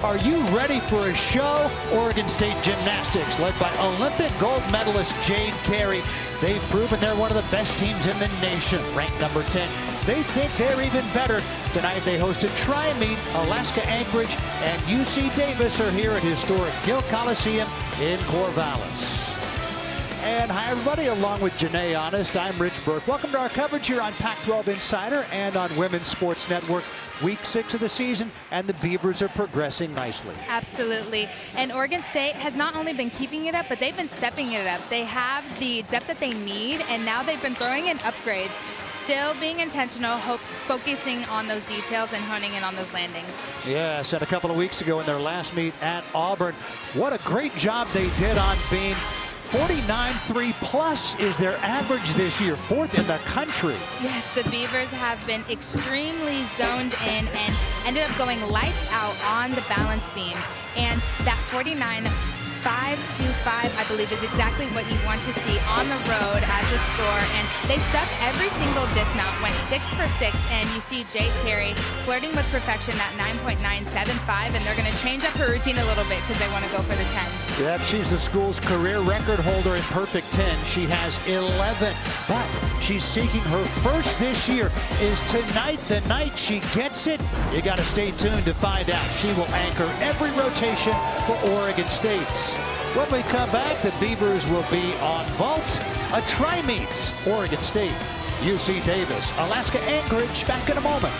Are you ready for a show? Oregon State Gymnastics, led by Olympic gold medalist Jade Carey. They've proven they're one of the best teams in the nation, ranked number 10. They think they're even better. Tonight they host a tri-meet. Alaska Anchorage and UC Davis are here at historic Gill Coliseum in Corvallis. And hi everybody, along with Janae Honest, I'm Rich Burke. Welcome to our coverage here on Pac-12 Insider and on Women's Sports Network. Week 6 of the season, and the Beavers are progressing nicely. Absolutely. And Oregon State has not only been keeping it up, but they've been stepping it up. They have the depth that they need, and now they've been throwing in upgrades. Still being intentional, focusing on those details and honing in on those landings. Yes, and a couple of weeks ago in their last meet at Auburn, what a great job they did on being 49.3 plus is their average this year, 4th in the country. Yes, the Beavers have been extremely zoned in and ended up going lights out on the balance beam. And that 49.525, I believe, is exactly what you want to see on the road as a score. And they stuck every single dismount, went 6 for 6, and you see Jade Carey flirting with perfection at 9.975, and they're going to change up her routine a little bit because they want to go for the 10. Yep, she's the school's career record holder in perfect 10. She has 11, but she's seeking her first this year. Is tonight the night she gets it? You got to stay tuned to find out. She will anchor every rotation for Oregon State. When we come back, the Beavers will be on vault, a tri-meet. Oregon State, UC Davis, Alaska Anchorage. Back in a moment.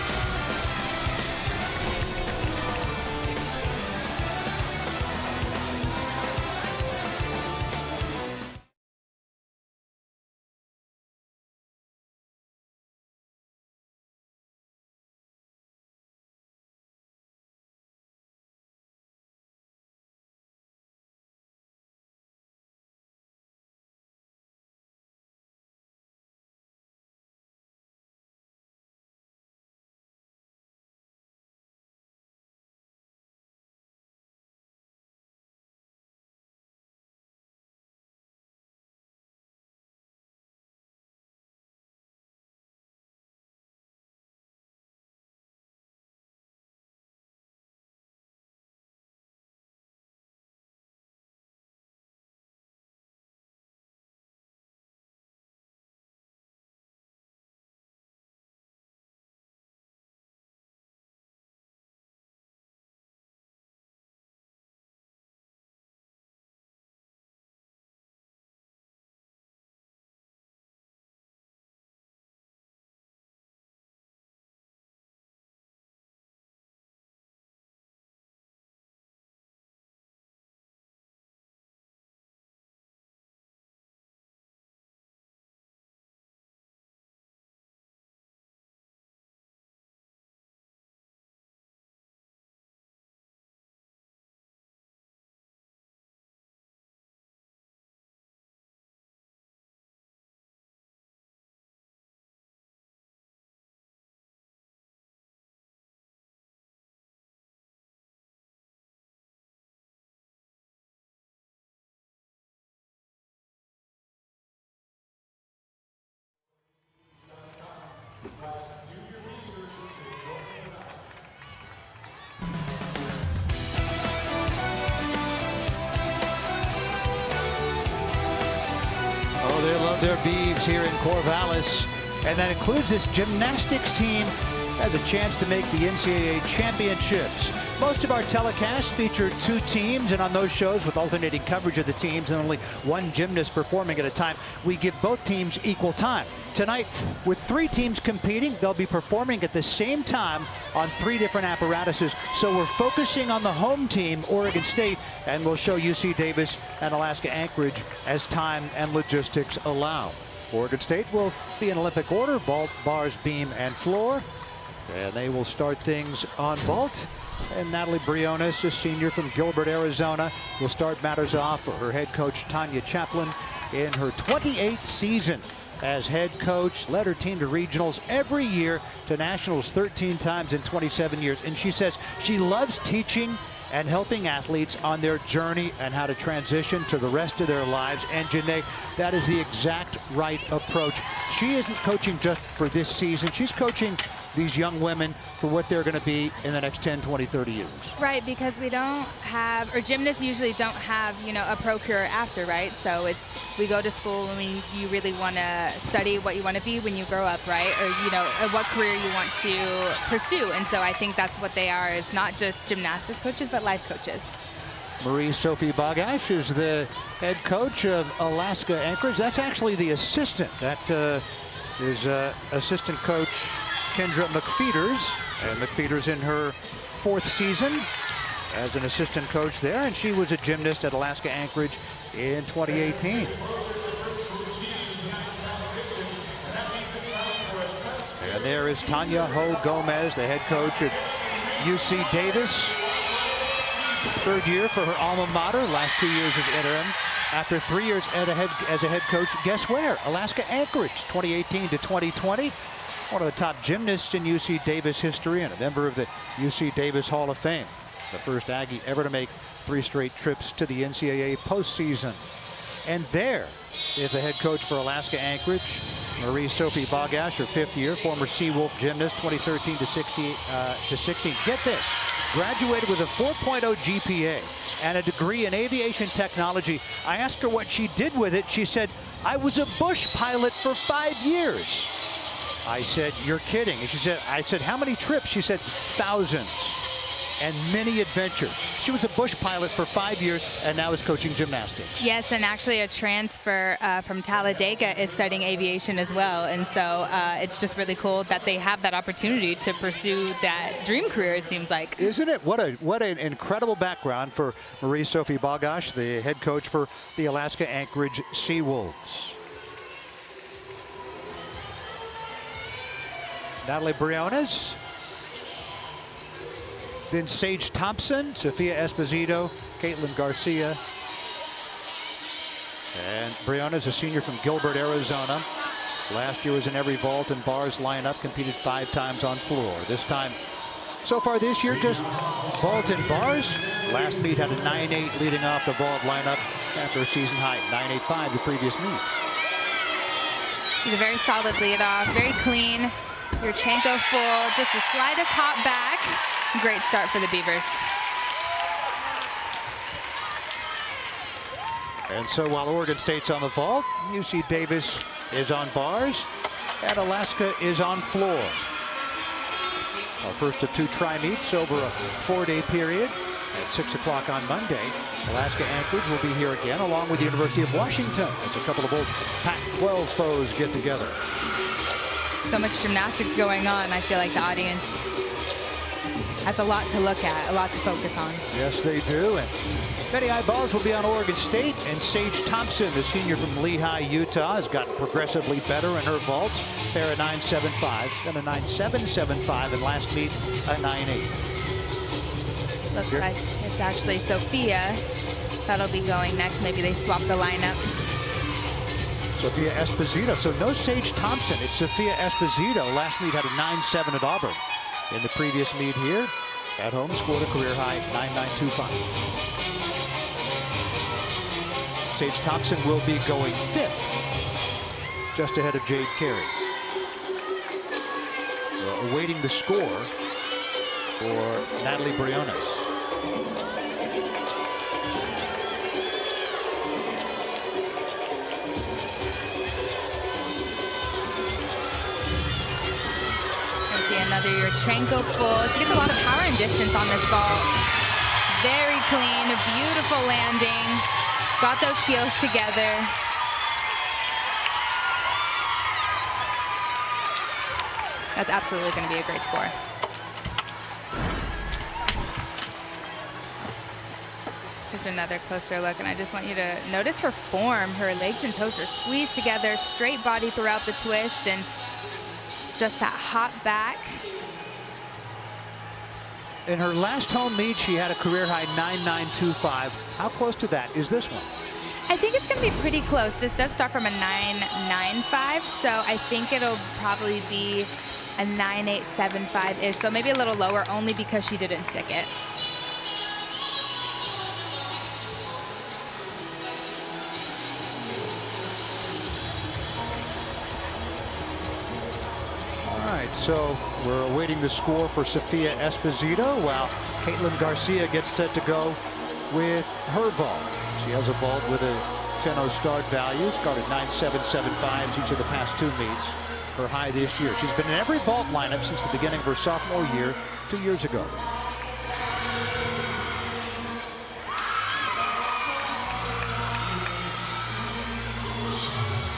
Oh, they love their Beavs here in Corvallis. And that includes this gymnastics team has a chance to make the NCAA championships. Most of our telecasts feature 2 teams, and on those shows with alternating coverage of the teams and only one gymnast performing at a time, we give both teams equal time. Tonight, with 3 teams competing, they'll be performing at the same time on 3 different apparatuses. So we're focusing on the home team, Oregon State, and we'll show UC Davis and Alaska Anchorage as time and logistics allow. Oregon State will be in Olympic order, vault, bars, beam, and floor. And they will start things on vault. And Natalie Briones, a senior from Gilbert, Arizona, will start matters off for her head coach, Tanya Chaplin, in her 28th season as head coach. Led her team to regionals every year, to nationals 13 times in 27 years. And she says she loves teaching and helping athletes on their journey and how to transition to the rest of their lives. And Janae, that is the exact right approach. She isn't coaching just for this season. She's coaching these young women for what they're going to be in the next 10, 20, 30 years. Right, because we don't have, or gymnasts usually don't have, you know, a pro career after, right? So it's, we go to school when you really want to study what you want to be when you grow up, right? Or, you know, what career you want to pursue. And so I think that's what they are, is not just gymnastics coaches, but life coaches. Marie-Sophie Bagash is the head coach of Alaska Anchorage. That's actually the assistant. That is assistant coach Kendra McFeeters. And McFeeters in her 4th season as an assistant coach there. And she was a gymnast at Alaska Anchorage in 2018. And there is Tanya Ho Gomez, the head coach at UC Davis. 3rd year for her alma mater, last 2 years of interim. After 3 years as a head coach, guess where? Alaska Anchorage, 2018 to 2020. One of the top gymnasts in UC Davis history and a member of the UC Davis Hall of Fame. The first Aggie ever to make 3 straight trips to the NCAA postseason. And there is the head coach for Alaska Anchorage, Marie-Sophie Bagash, her 5th year, former Seawolf gymnast, 2013 to 16. Get this. Graduated with a 4.0 GPA and a degree in aviation technology. I asked her what she did with it. She said, I was a bush pilot for 5 years. I said, you're kidding. And she said, I said, how many trips? She said, thousands and many adventures. She was a bush pilot for 5 years and now is coaching gymnastics. Yes, and actually a transfer from Talladega is studying aviation as well. And so it's just really cool that they have that opportunity to pursue that dream career, it seems like. Isn't it? What an incredible background for Marie-Sophie Bagash, the head coach for the Alaska Anchorage Seawolves. Natalie Briones. Then Sage Thompson, Sophia Esposito, Caitlin Garcia. And Briones, a senior from Gilbert, Arizona. Last year was in every vault and bars lineup, competed 5 times on floor. This time, so far this year, just vault and bars. Last meet had a 9.8 leading off the vault lineup after a season high, 9.85 the previous meet. She's a very solid lead off, very clean. Yurchenko full, just the slightest hop back. Great start for the Beavers. And so while Oregon State's on the vault, UC Davis is on bars, and Alaska is on floor. Our first of 2 tri-meets over a 4-day period at 6 o'clock on Monday. Alaska Anchorage will be here again, along with the University of Washington. It's a couple of old Pac-12 foes get together. So much gymnastics going on. I feel like the audience has a lot to look at, a lot to focus on. Yes, they do. And many eyeballs will be on Oregon State. And Sage Thompson, the senior from Lehigh, Utah, has gotten progressively better in her vaults. They're a 9.75, then a 9.775, and last meet a 9.8. Looks like it's actually Sophia that'll be going next. Maybe they swap the lineup. Sophia Esposito. So no Sage Thompson. It's Sophia Esposito. Last meet had a 9.7 at Auburn. In the previous meet here, at home, scored a career high 9.925. Sage Thompson will be going 5th, just ahead of Jade Carey. Awaiting the score for Natalie Briones. Another Yurchenko full. She gets a lot of power and distance on this ball. Very clean, a beautiful landing. Got those heels together. That's absolutely going to be a great score. Here's another closer look, and I just want you to notice her form. Her legs and toes are squeezed together, straight body throughout the twist, and just that hop back. In her last home meet, she had a career high 9.925. How close to that is this one? I think it's going to be pretty close. This does start from a 9.95, so I think it'll probably be a 9.875-ish, so maybe a little lower only because she didn't stick it. All right, right, so we're awaiting the score for Sofia Esposito while Caitlin Garcia gets set to go with her vault. She has a vault with a 10-0 start value. Started 9.775s each of the past 2 meets. Her high this year. She's been in every vault lineup since the beginning of her sophomore year 2 years ago.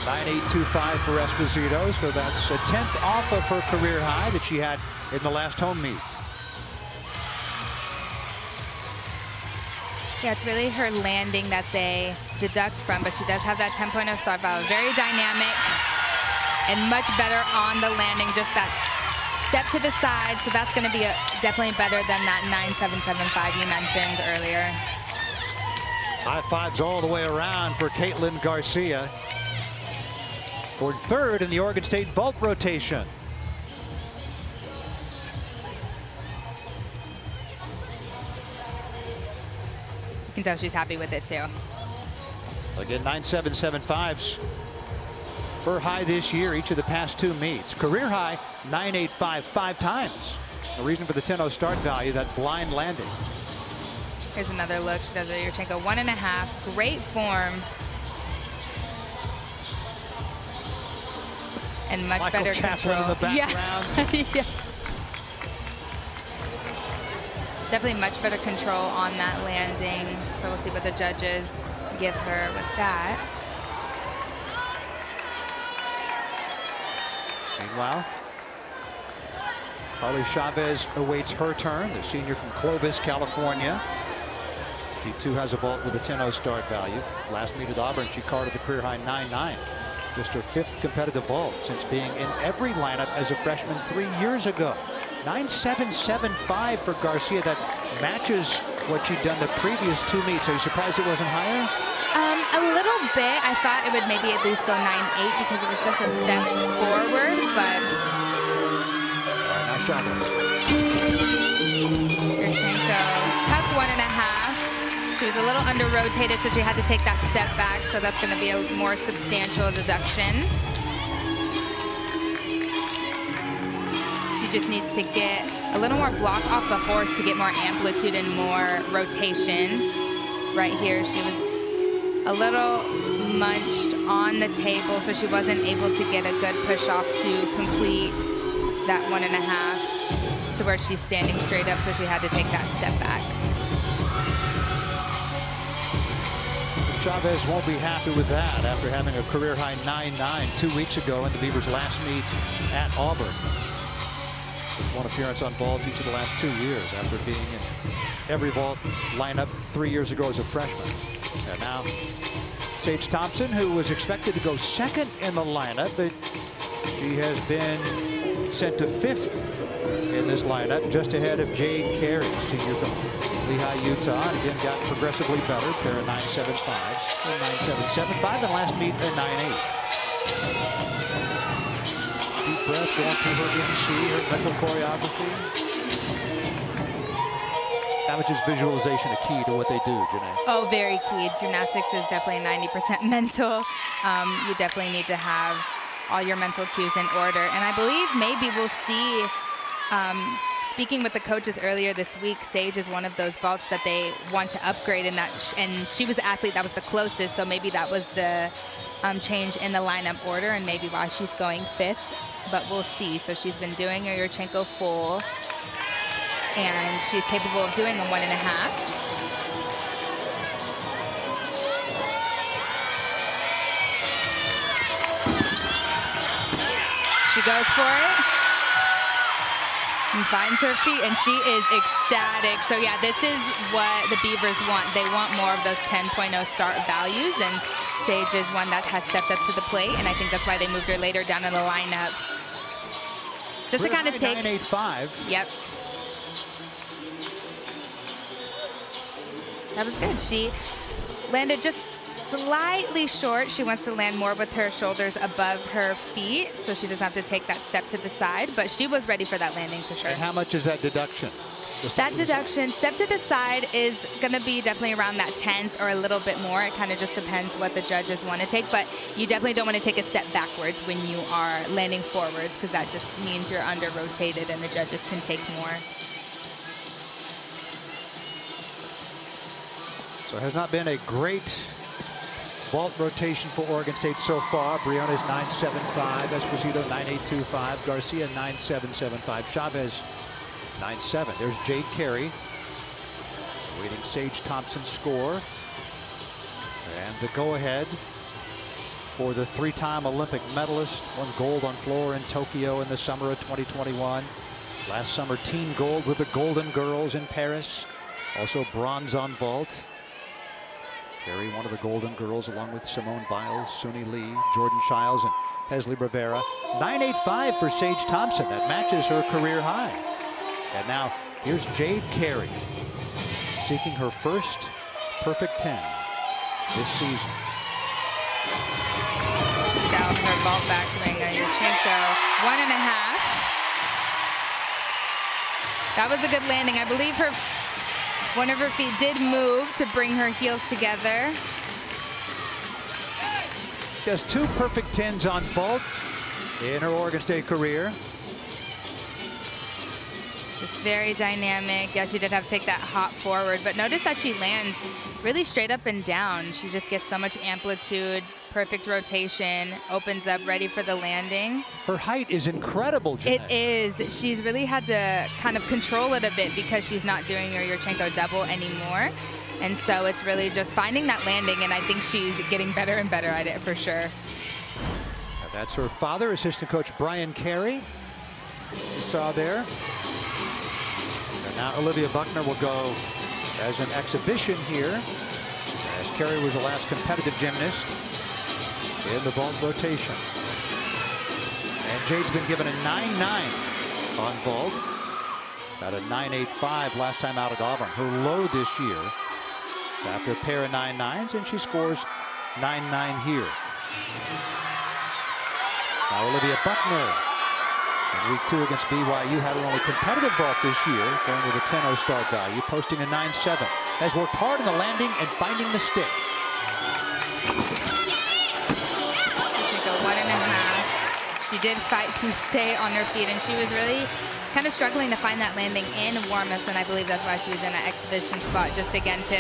.9825 for Esposito, so that's a 10th off of her career high that she had in the last home meet. Yeah, it's really her landing that they deduct from, but she does have that 10.0 start value. Very dynamic and much better on the landing, just that step to the side, so that's going to be definitely better than that 9.775 you mentioned earlier. High fives all the way around for Caitlin Garcia. Scored 3rd in the Oregon State vault rotation. You can tell she's happy with it too. Again, 9.775s. Her high this year, each of the past 2 meets. Career high, 9.85 5 times. The reason for the 10.0 start value, that blind landing. Here's another look. She does a Yurchenko 1.5. Great form. And much Michael better Chaplin control. in the background. Yeah. Definitely much better control on that landing. So we'll see what the judges give her with that. Meanwhile, Carly Chavez awaits her turn, the senior from Clovis, California. She too has a vault with a 10.0 start value. Last meet at Auburn, she carded the career high 9.9. Just her 5th competitive vault since being in every lineup as a freshman 3 years ago. 9.775 for Garcia. That matches what she'd done the previous 2 meets. Are you surprised it wasn't higher? A little bit. I thought it would maybe at least go 9.8 because it was just a step forward, but. All right, now Chavez. Yurchenko tuck 1.5. She was a little under-rotated, so she had to take that step back, so that's going to be a more substantial deduction. She just needs to get a little more block off the horse to get more amplitude and more rotation. Right here, she was a little munched on the table, so she wasn't able to get a good push off to complete that 1.5 to where she's standing straight up, so she had to take that step back. Chavez won't be happy with that after having a career high 9.9 2 weeks ago in the Beavers' last meet at Auburn. With 1 appearance on vault each of the last 2 years after being in every vault lineup 3 years ago as a freshman. And now Sage Thompson, who was expected to go 2nd in the lineup, but she has been sent to 5th in this lineup, just ahead of Jade Carey, senior from Lehigh, Utah, and again got progressively better. Pair of 9.75 and 9.775, and last meet at 9.8. Deep breath going through her MC, her mental choreography. How much is visualization a key to what they do, Janae? Oh, very key. Gymnastics is definitely 90% mental. You definitely need to have all your mental cues in order. And I believe maybe we'll see, speaking with the coaches earlier this week, Sage is one of those vaults that they want to upgrade in that, and she was the athlete that was the closest, so maybe that was the change in the lineup order and maybe why she's going 5th, but we'll see. So she's been doing a Yurchenko full, and she's capable of doing a 1.5. She goes for it and finds her feet, and she is ecstatic. So yeah, this is what the Beavers want. They want more of those 10.0 start values, and Sage is one that has stepped up to the plate, and I think that's why they moved her later down in the lineup. Just to kind of take 9.85. Yep. That was good. She landed just slightly short. She wants to land more with her shoulders above her feet, so she doesn't have to take that step to the side, but she was ready for that landing for sure. And how much is that deduction? That deduction, step to the side, is going to be definitely around that 10th or a little bit more. It kind of just depends what the judges want to take, but you definitely don't want to take a step backwards when you are landing forwards, because that just means you're under rotated and the judges can take more. So it has not been a great vault rotation for Oregon State so far. Briones 9.75, Esposito 9.825, Garcia 9.775, Chavez 9.7. There's Jade Carey waiting Sage Thompson's score, and the go-ahead for the three-time Olympic medalist. Won gold on floor in Tokyo in the summer of 2021. Last summer, team gold with the Golden Girls in Paris. Also bronze on vault. Carey, one of the Golden Girls, along with Simone Biles, Suni Lee, Jordan Childs, and Hesley Rivera. 9.85 for Sage Thompson. That matches her career high. And now here's Jade Carey, seeking her first perfect 10 this season. Down her vault back doing a Yurchenko 1.5. That was a good landing. I believe one of her feet did move to bring her heels together. Just 2 perfect 10s on vault in her Oregon State career. Just very dynamic. Yeah, she did have to take that hop forward, but notice that she lands really straight up and down. She just gets so much amplitude, perfect rotation, opens up, ready for the landing. Her height is incredible, Jeanette. It is. She's really had to kind of control it a bit because she's not doing her Yurchenko double anymore. And so it's really just finding that landing, and I think she's getting better and better at it for sure. Now that's her father, assistant coach Brian Carey. You saw there. And now Olivia Buckner will go as an exhibition here, as Carey was the last competitive gymnast in the vault rotation. And Jade's been given a 9.9 on vault. Got a 9.85 last time out at Auburn. Her low this year after a pair of 9.9s, and she scores 9.9 here. Now Olivia Buckner in week 2 against BYU had her only competitive vault this year, going with a 10.0 start value, posting a 9.7. Has worked hard in the landing and finding the stick. 1.5. She did fight to stay on her feet, and she was really kind of struggling to find that landing in warm-ups, and I believe that's why she was in an exhibition spot, just again to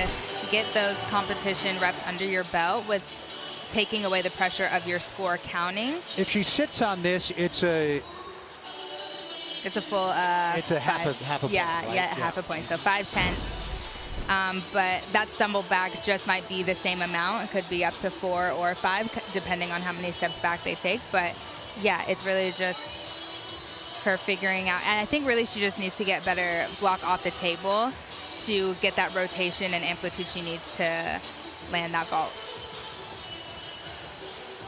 get those competition reps under your belt with taking away the pressure of your score counting. If she sits on this, it's a full it's a half a point. Yeah, right? yeah, half a point. So 5/10. But that stumble back just might be the same amount. It could be up to 4 or 5, depending on how many steps back they take. But yeah, it's really just her figuring out. And I think really she just needs to get better block off the table to get that rotation and amplitude she needs to land that vault.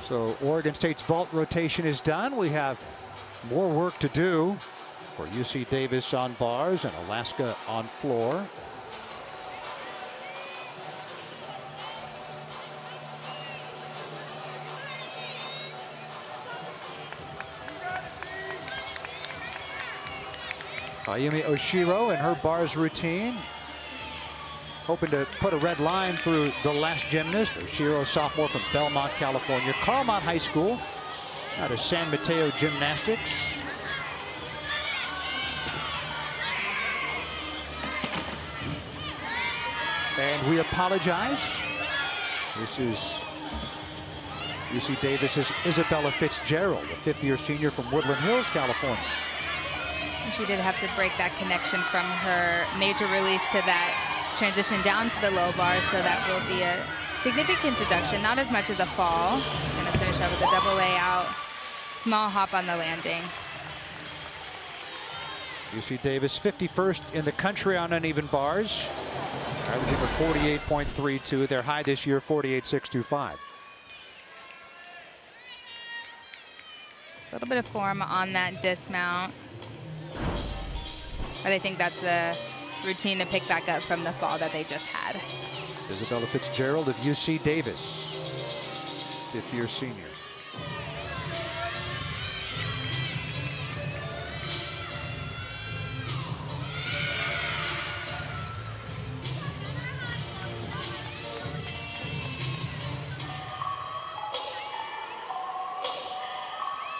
So Oregon State's vault rotation is done. We have more work to do for UC Davis on bars and Alaska on floor. Ayumi Oshiro in her bars routine, hoping to put a red line through the last gymnast. Oshiro, sophomore from Belmont, California. Carlmont High School out of San Mateo Gymnastics. And we apologize. This is UC Davis's Isabella Fitzgerald, a fifth-year senior from Woodland Hills, California. She did have to break that connection from her major release to that transition down to the low bar, so that will be a significant deduction, not as much as a fall. Going to finish up with a double layout, small hop on the landing. UC Davis 51st in the country on uneven bars, averaging a 48.32. Their high this year, 48.625. A little bit of form on that dismount. But I think that's a routine to pick back up from the fall that they just had. Isabella Fitzgerald of UC Davis, fifth-year senior.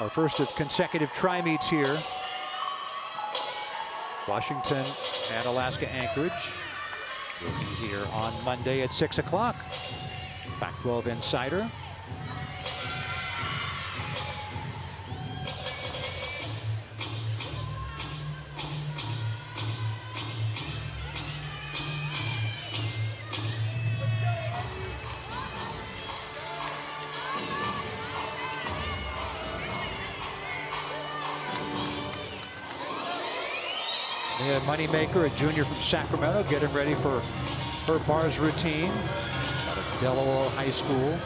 Our first of consecutive tri-meets here. Washington and Alaska Anchorage will be here on Monday at 6 o'clock. Pac-12 Insider. We have Moneymaker, a junior from Sacramento, getting ready for her bars routine out of Delaware High School.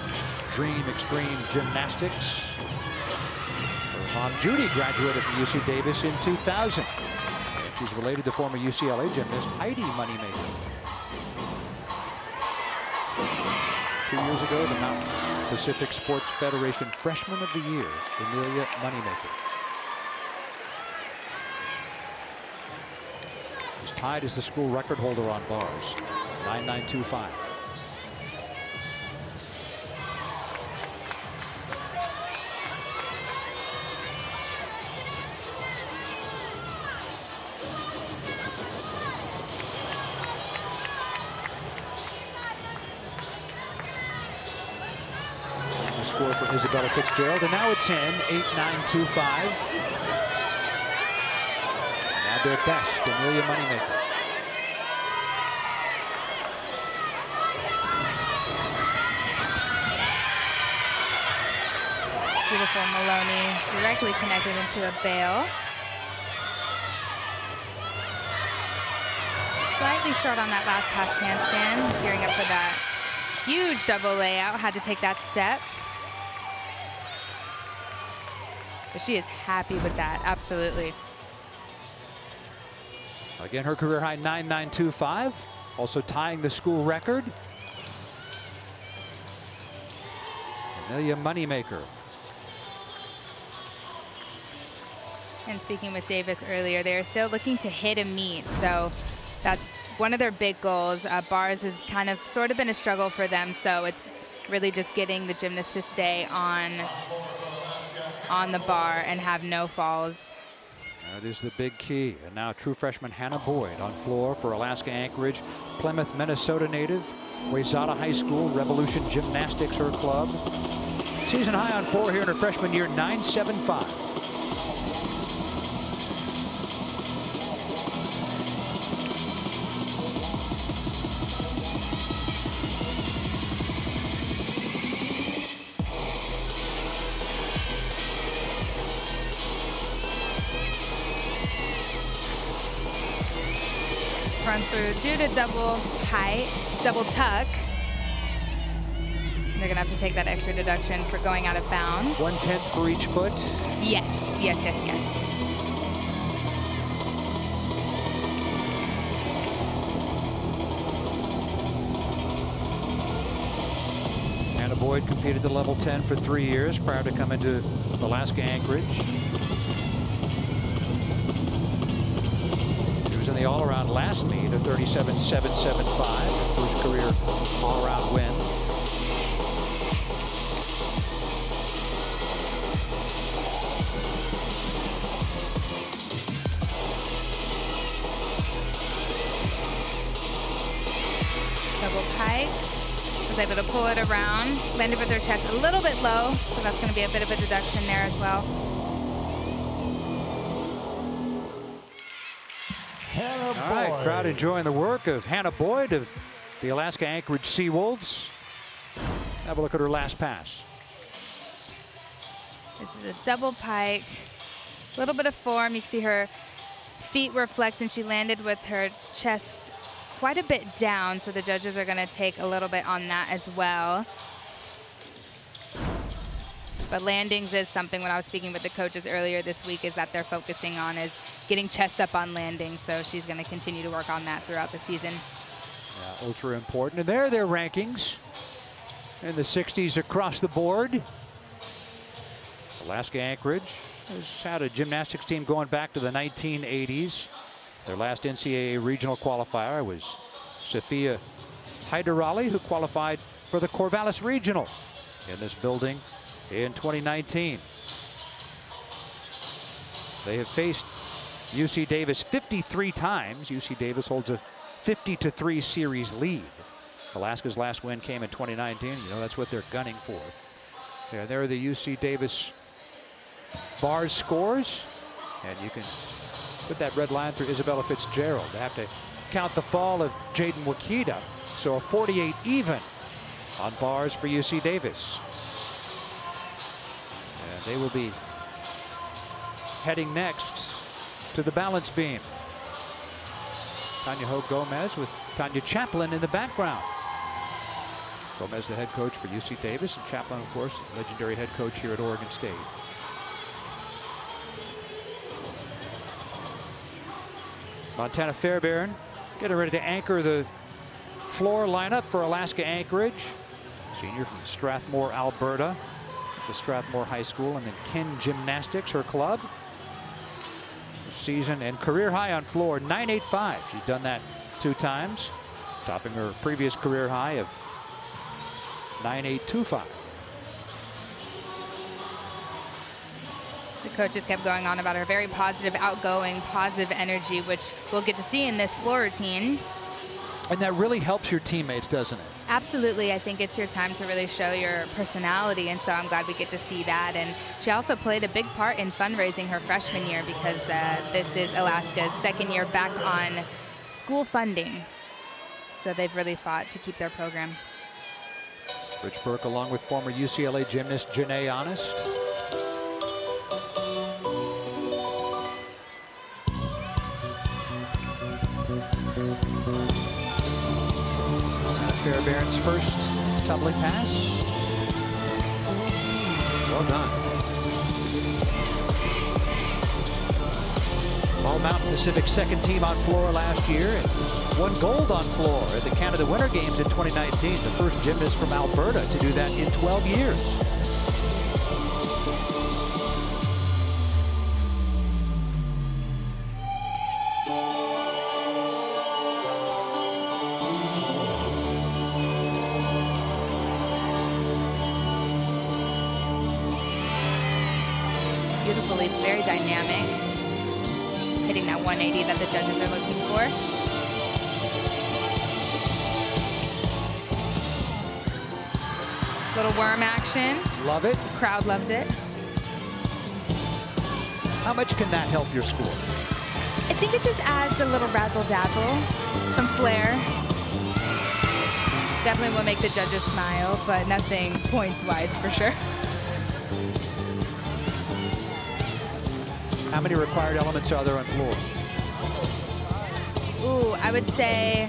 Dream Extreme Gymnastics. Her mom, Judy, graduated from UC Davis in 2000. And she's related to former UCLA gymnast Heidi Moneymaker. 2 years ago, the Mountain Pacific Sports Federation Freshman of the Year, Amelia Moneymaker. Tied as the school record holder on bars, 9.925. The score for Isabella Fitzgerald, and now it's in 8.925. Now their best, Amelia Moneymaker. Beautiful Maloney directly connected into a bail. Slightly short on that last pass handstand, gearing up for that huge double layout. Had to take that step. But she is happy with that, absolutely. Again, her career high 9.925, also tying the school record. Amelia Moneymaker. And speaking with Davis earlier, they're still looking to hit a meet, so that's one of their big goals. Bars has kind of sort of been a struggle for them, so it's really just getting the gymnasts to stay on the bar and have no falls. That is the big key. And now true freshman Hannah Boyd on floor for Alaska Anchorage. Plymouth, Minnesota native. Wayzata High School, Revolution Gymnastics, her club. Season high on 4 here in her freshman year, 9.75. Run through due to double tuck. They're gonna have to take that extra deduction for going out of bounds. 1/10 for each foot. Yes, yes, yes, yes. Hannah Boyd competed to level 10 for 3 years prior to coming to Alaska Anchorage. In the all-around last meet, a 37.775, first career all-around win. Double pike. Was able to pull it around, landed with her chest a little bit low, so that's going to be a bit of a deduction there as well. All right, crowd enjoying the work of Hannah Boyd of the Alaska Anchorage Seawolves. Have a look at her last pass. This is a double pike. A little bit of form. You can see her feet were flexed and she landed with her chest quite a bit down, so the judges are going to take a little bit on that as well. But landings is something, when I was speaking with the coaches earlier this week, is that they're focusing on is getting chest up on landings. So she's going to continue to work on that throughout the season. Yeah, ultra important. And there are their rankings in the 60s across the board. Alaska Anchorage has had a gymnastics team going back to the 1980s. Their last NCAA regional qualifier was Sophia Hyderali, who qualified for the Corvallis Regional in this building in 2019. They have faced UC Davis 53 times. UC Davis holds a 50-3 series lead. Alaska's last win came in 2019. You know, that's what they're gunning for. Yeah, there are the UC Davis bars scores. And you can put that red line through Isabella Fitzgerald. They have to count the fall of Jaden Wakita. So a 48 even on bars for UC Davis. And they will be heading next to the balance beam. Tanya Hogue Gomez with Tanya Chaplin in the background. Gomez, the head coach for UC Davis, and Chaplin, of course, legendary head coach here at Oregon State. Montana Fairbairn getting ready to anchor the floor lineup for Alaska Anchorage. Senior from Strathmore, Alberta, to Strathmore High School, and then Ken Gymnastics, her club. Season and career high on floor, 9.85. She's done that 2 times, topping her previous career high of 9.825. The coaches kept going on about her very positive, outgoing, positive energy, which we'll get to see in this floor routine. And that really helps your teammates, doesn't it? Absolutely. I think it's your time to really show your personality, and so I'm glad we get to see that. And she also played a big part in fundraising her freshman year, because this is Alaska's second year back on school funding. So they've really fought to keep their program. Rich Burke, along with former UCLA gymnast Janae Honest. Fairbairn's first tumbling pass. Well done. All Mountain Pacific second team on floor last year and won gold on floor at the Canada Winter Games in 2019. The first gymnast from Alberta to do that in 12 years. Beautifully, it's very dynamic, hitting that 180 that the judges are looking for. Little worm action. Love it. The crowd loved it. How much can that help your score? I think it just adds a little razzle-dazzle, some flair. Definitely will make the judges smile, but nothing points-wise for sure. How many required elements are there on floor? Ooh, I would say,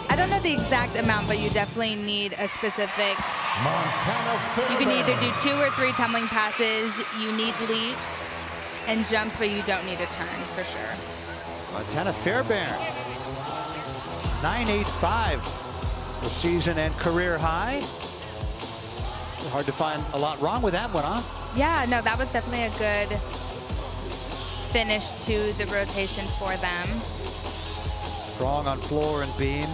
I don't know the exact amount, but you definitely need a specific. You can either do 2 or 3 tumbling passes. You need leaps and jumps, but you don't need a turn for sure. Montana Fairbairn, 9.85, the season and career high. Hard to find a lot wrong with that one, huh? Yeah, no, that was definitely a good finish to the rotation for them. Strong on floor and beam.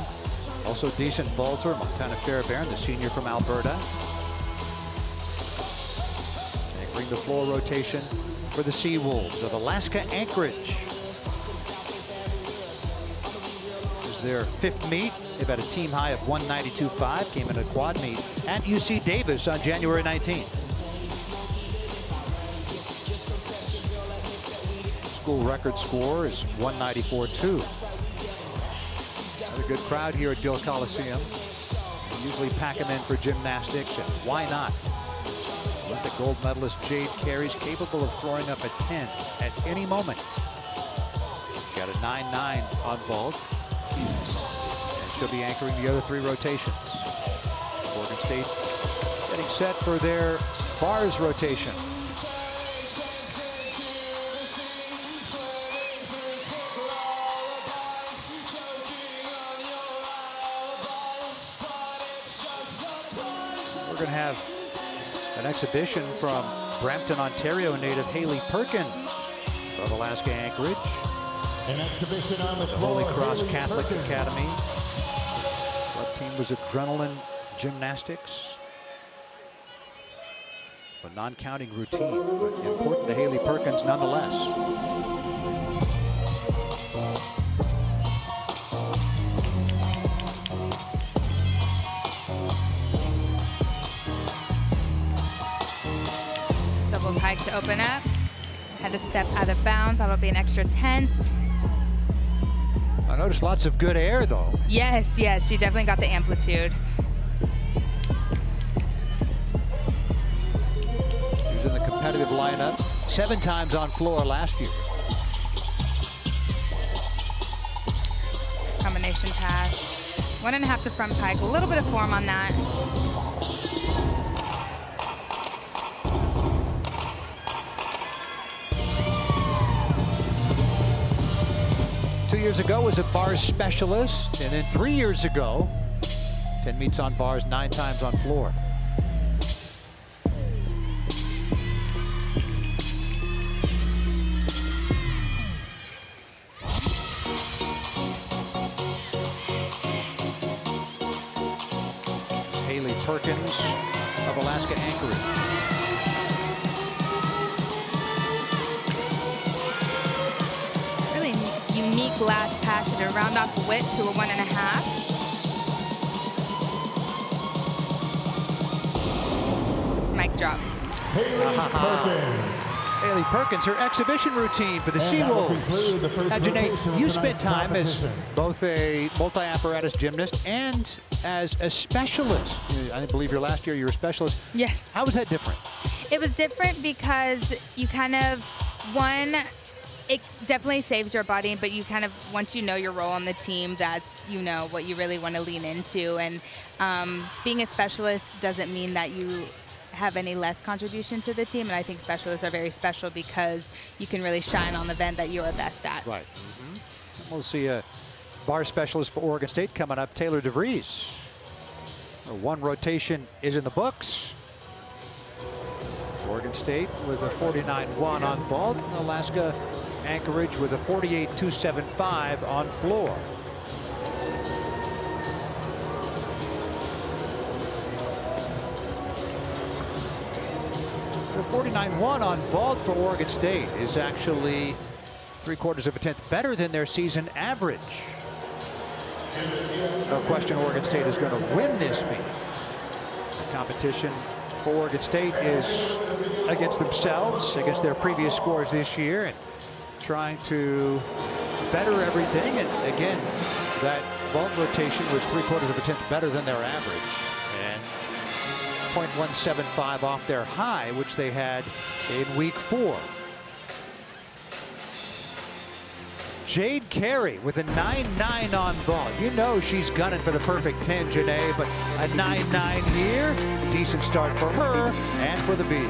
Also decent vaulter, Montana Fairbairn, the senior from Alberta. Anchoring the floor rotation for the Seawolves of Alaska Anchorage. This is their 5th meet. They've had a team high of 192.5, came in a quad meet at UC Davis on January 19th. School record score is 194.2. Another good crowd here at Gill Coliseum. They usually pack them in for gymnastics, and why not? Olympic gold medalist Jade Carey's capable of throwing up a 10 at any moment. She's got a 9.9 on vault, and she'll be anchoring the other 3 rotations. Oregon State getting set for their bars rotation. We're going to have an exhibition from Brampton, Ontario native Haley Perkins of Alaska Anchorage. An exhibition on the Holy Cross Catholic Academy. What team was Adrenaline Gymnastics? A non-counting routine, but important to Haley Perkins nonetheless. Double pike to open up. Had to step out of bounds. That'll be an extra 10th. I noticed lots of good air, though. Yes, yes, she definitely got the amplitude. She was in the competitive lineup 7 times on floor last year. Combination pass. 1.5 to front pike. A little bit of form on that. Two years ago was a bars specialist, and then 3 years ago, 10 meets on bars, 9 times on floor. Haley Perkins of Alaska Anchorage. Unique last pass to round off the width to a 1.5. Mic drop. Haley Perkins. Haley Perkins, her exhibition routine for the Seawolves. Now, Janae, you spent time as both a multi-apparatus gymnast and as a specialist. I believe your last year you were a specialist. Yes. How was that different? It was different because you kind of, it definitely saves your body, but you kind of, once you know your role on the team, that's, you know, what you really want to lean into. And being a specialist doesn't mean that you have any less contribution to the team. And I think specialists are very special because you can really shine on the event that you are best at. Right. We'll see a bar specialist for Oregon State coming up, Taylor DeVries. Her 1 rotation is in the books. Oregon State with a 49.1 on vault. Alaska Anchorage with a 48.275 on floor. The 49.1 on vault for Oregon State is actually 3/4 of a tenth better than their season average. No question Oregon State is going to win this meet. The competition for Oregon State is against themselves, against their previous scores this year, and trying to better everything. And again, that vault rotation was 3/4 of a tenth better than their average, and 0.175 off their high, which they had in week 4. Jade Carey with a 9.9 on vault. You know she's gunning for the perfect 10, Janae, but a 9.9 here. Decent start for her and for the Bees.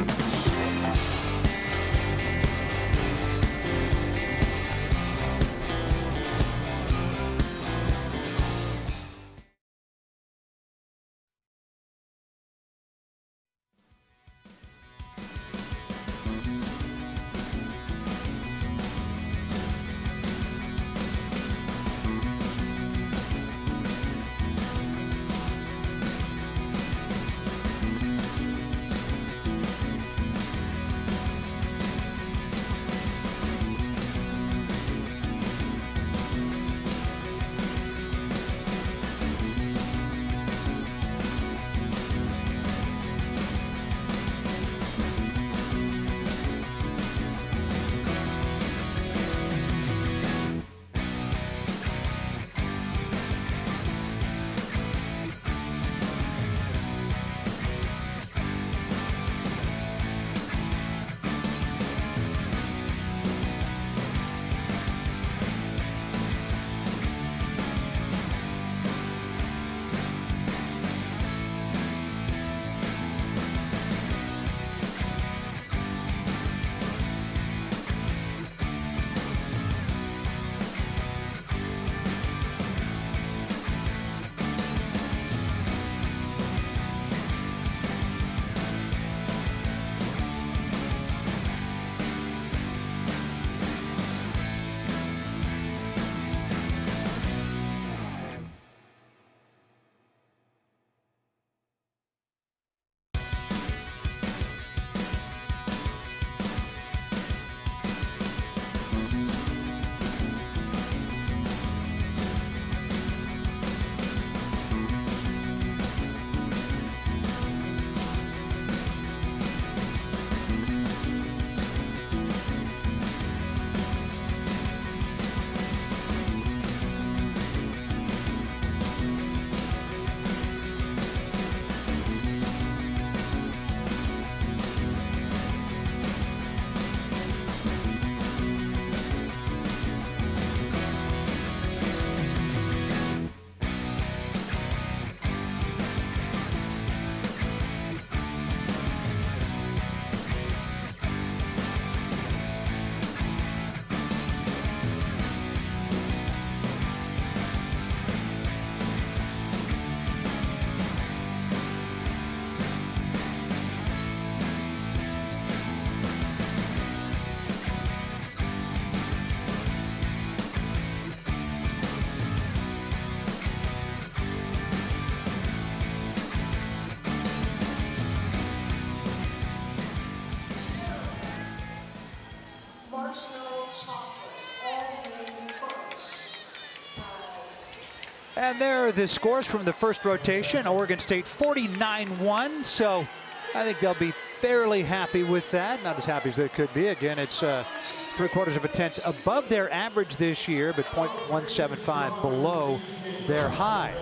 And there are the scores from the first rotation. Oregon State 49-1, so I think they'll be fairly happy with that. Not as happy as they could be. Again, it's 3/4 of a tenth above their average this year, but 0.175 below their high.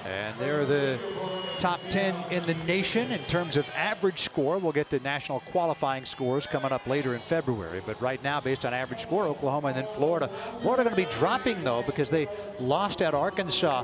And there are the top 10 in the nation in terms of average score. We'll get to national qualifying scores coming up later in February. But right now, based on average score, Oklahoma and then Florida. Florida going to be dropping, though, because they lost at Arkansas.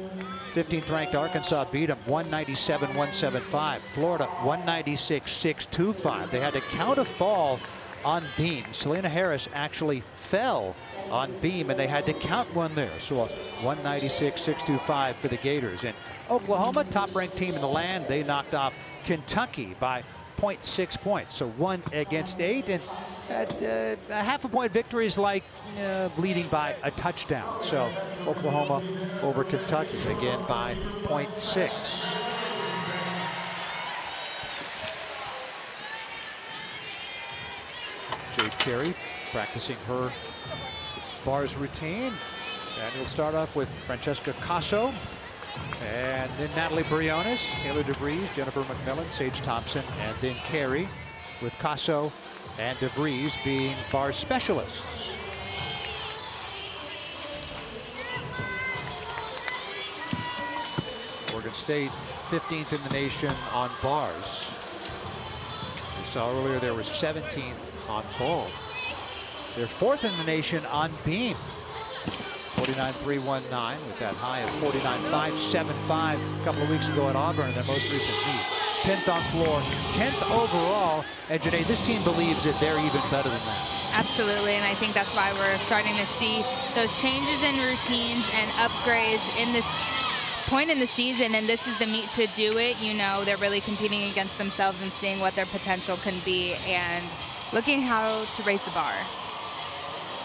15th ranked Arkansas beat them 197-175. Florida 196-625. They had to count a fall on beam. Selena Harris actually fell on beam, and they had to count one there. So a 196-625 for the Gators. And Oklahoma, top-ranked team in the land, they knocked off Kentucky by 0.6 points. So 1 against 8, and a half-a-point victory is like leading by a touchdown. So Oklahoma over Kentucky again by 0.6. Jade Carey practicing her bars routine. And we'll start off with Francesca Casso, and then Natalie Briones, Taylor DeVries, Jennifer McMillan, Sage Thompson, and then Carey, with Casso and DeVries being bar specialists. Oregon State 15th in the nation on bars. We saw earlier there were 17th on vault. They're 4th in the nation on beam. 49.319 with that high of 49.575 a couple of weeks ago at Auburn in their most recent meet. 10th on floor, 10th overall. And Janae, this team believes that they're even better than that. Absolutely, and I think that's why we're starting to see those changes in routines and upgrades in this point in the season, and this is the meet to do it. You know, they're really competing against themselves and seeing what their potential can be and looking how to raise the bar.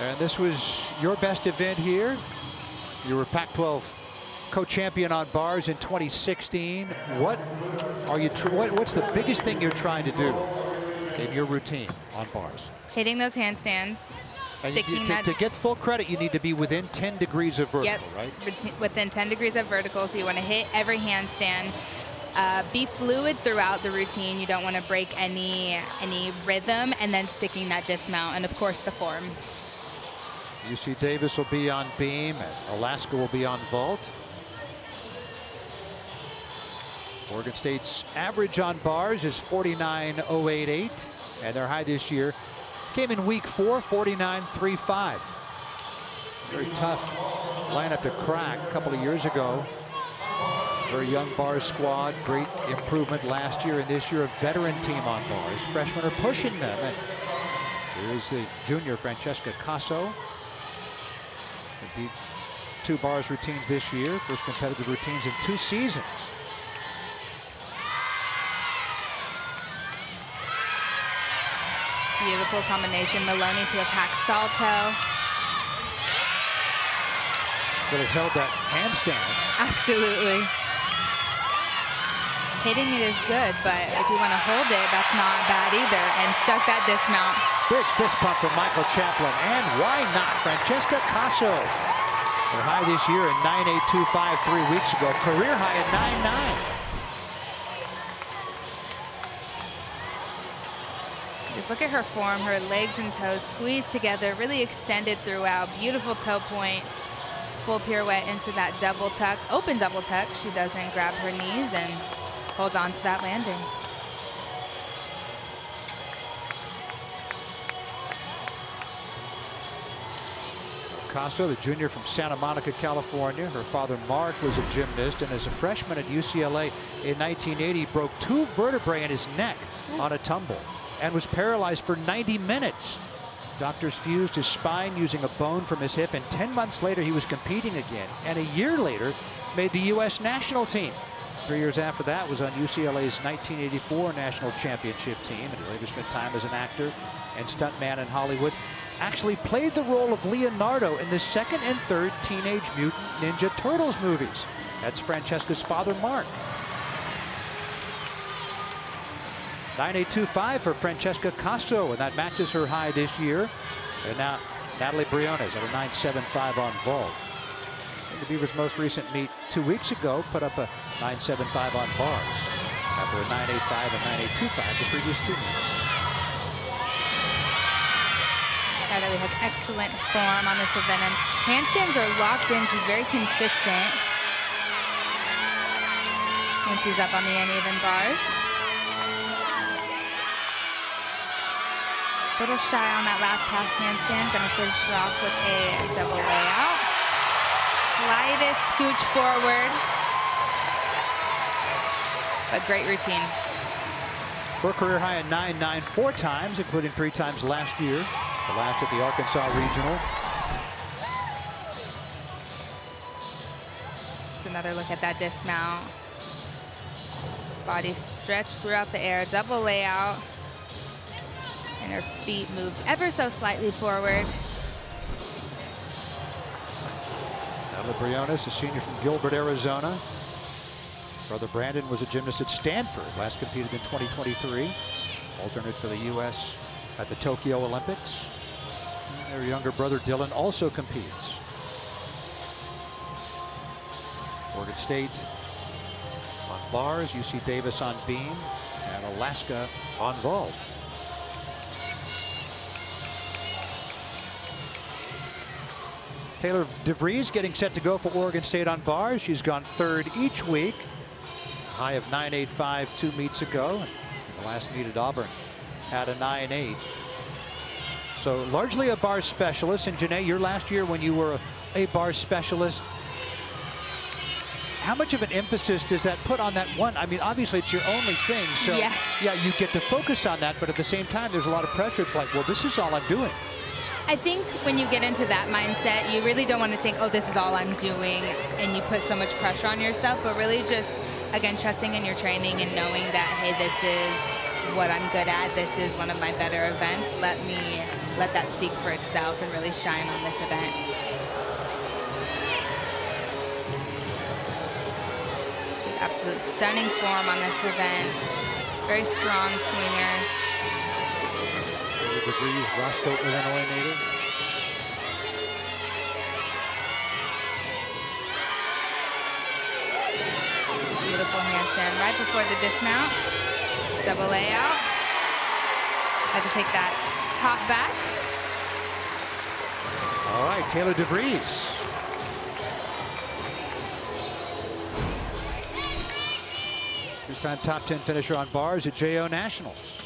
And this was your best event here. You were Pac-12 co-champion on bars in 2016. What are you? What's the biggest thing you're trying to do in your routine on bars? Hitting those handstands. And to get full credit, you need to be within 10 degrees of vertical, right? Within 10 degrees of vertical. So you want to hit every handstand. Be fluid throughout the routine. You don't want to break any rhythm, and then sticking that dismount, and of course the form. UC Davis will be on beam, and Alaska will be on vault. Oregon State's average on bars is 49.088, and their high this year came in week 4, 49.35. Very tough lineup to crack a couple of years ago. Very young bars squad, great improvement last year, and this year a veteran team on bars. Freshmen are pushing them. And here's the junior Francesca Casso. Beat 2 bars routines this year, first competitive routines in 2 seasons. Beautiful combination, Maloney to a pack salto. Really held that handstand. Absolutely. Hitting it is good, but if you want to hold it, that's not bad either. And stuck that dismount. Big fist pump from Michael Chaplin. And why not? Francesca Casso. Her high this year in 9.825 3 weeks ago. Career high at 9.9. Just look at her form, her legs and toes squeezed together, really extended throughout. Beautiful toe point. Full pirouette into that double tuck, open double tuck. She doesn't grab her knees and hold on to that landing. Casso, the junior from Santa Monica, California. Her father, Mark, was a gymnast, and as a freshman at UCLA in 1980, broke 2 vertebrae in his neck on a tumble and was paralyzed for 90 minutes. Doctors fused his spine using a bone from his hip, and 10 months later he was competing again, and a year later made the U.S. national team. 3 years after that was on UCLA's 1984 national championship team, and he later spent time as an actor and stuntman in Hollywood. Actually played the role of Leonardo in the 2nd and 3rd Teenage Mutant Ninja Turtles movies. That's Francesca's father, Mark. 9.825 for Francesca Casso, and that matches her high this year. And now Natalie Briones at a 9.75 on vault. The Beavers' most recent meet 2 weeks ago put up a 9.75 on bars after a 9.85 and 9.825 the previous 2 meets. Natalie has excellent form on this event, and handstands are locked in. She's very consistent when she's up on the uneven bars. A little shy on that last pass handstand. Gonna finish her off with a double layout. Slightest scooch forward, but great routine. Her career high in 9.9 4 times, including 3 times last year, the last at the Arkansas Regional. It's another look at that dismount. Body stretched throughout the air, double layout. And her feet moved ever so slightly forward. Natalie Briones, a senior from Gilbert, Arizona. Brother Brandon was a gymnast at Stanford, last competed in 2023. Alternate for the U.S. at the Tokyo Olympics. And their younger brother Dylan also competes. Oregon State on bars, UC Davis on beam, and Alaska on vault. Taylor DeVries getting set to go for Oregon State on bars. She's gone 3rd each week. High of 9.85 2 meets ago. The last meet at Auburn had a 9.8. So largely a bar specialist. And Janae, your last year when you were a bar specialist, how much of an emphasis does that put on that one? I mean, obviously it's your only thing. So yeah, you get to focus on that. But at the same time, there's a lot of pressure. It's like, well, this is all I'm doing. I think when you get into that mindset, you really don't want to think, oh, this is all I'm doing, and you put so much pressure on yourself, but really just, again, trusting in your training and knowing that, hey, this is what I'm good at. This is one of my better events. Let that speak for itself and really shine on this event. Just absolute stunning form on this event. Very strong swinger. DeVries, Roscoe, Illinois native. Beautiful handstand right before the dismount. Double layout. Had to take that hop back. All right, Taylor DeVries. Two-time top 10 finisher on bars at JO Nationals.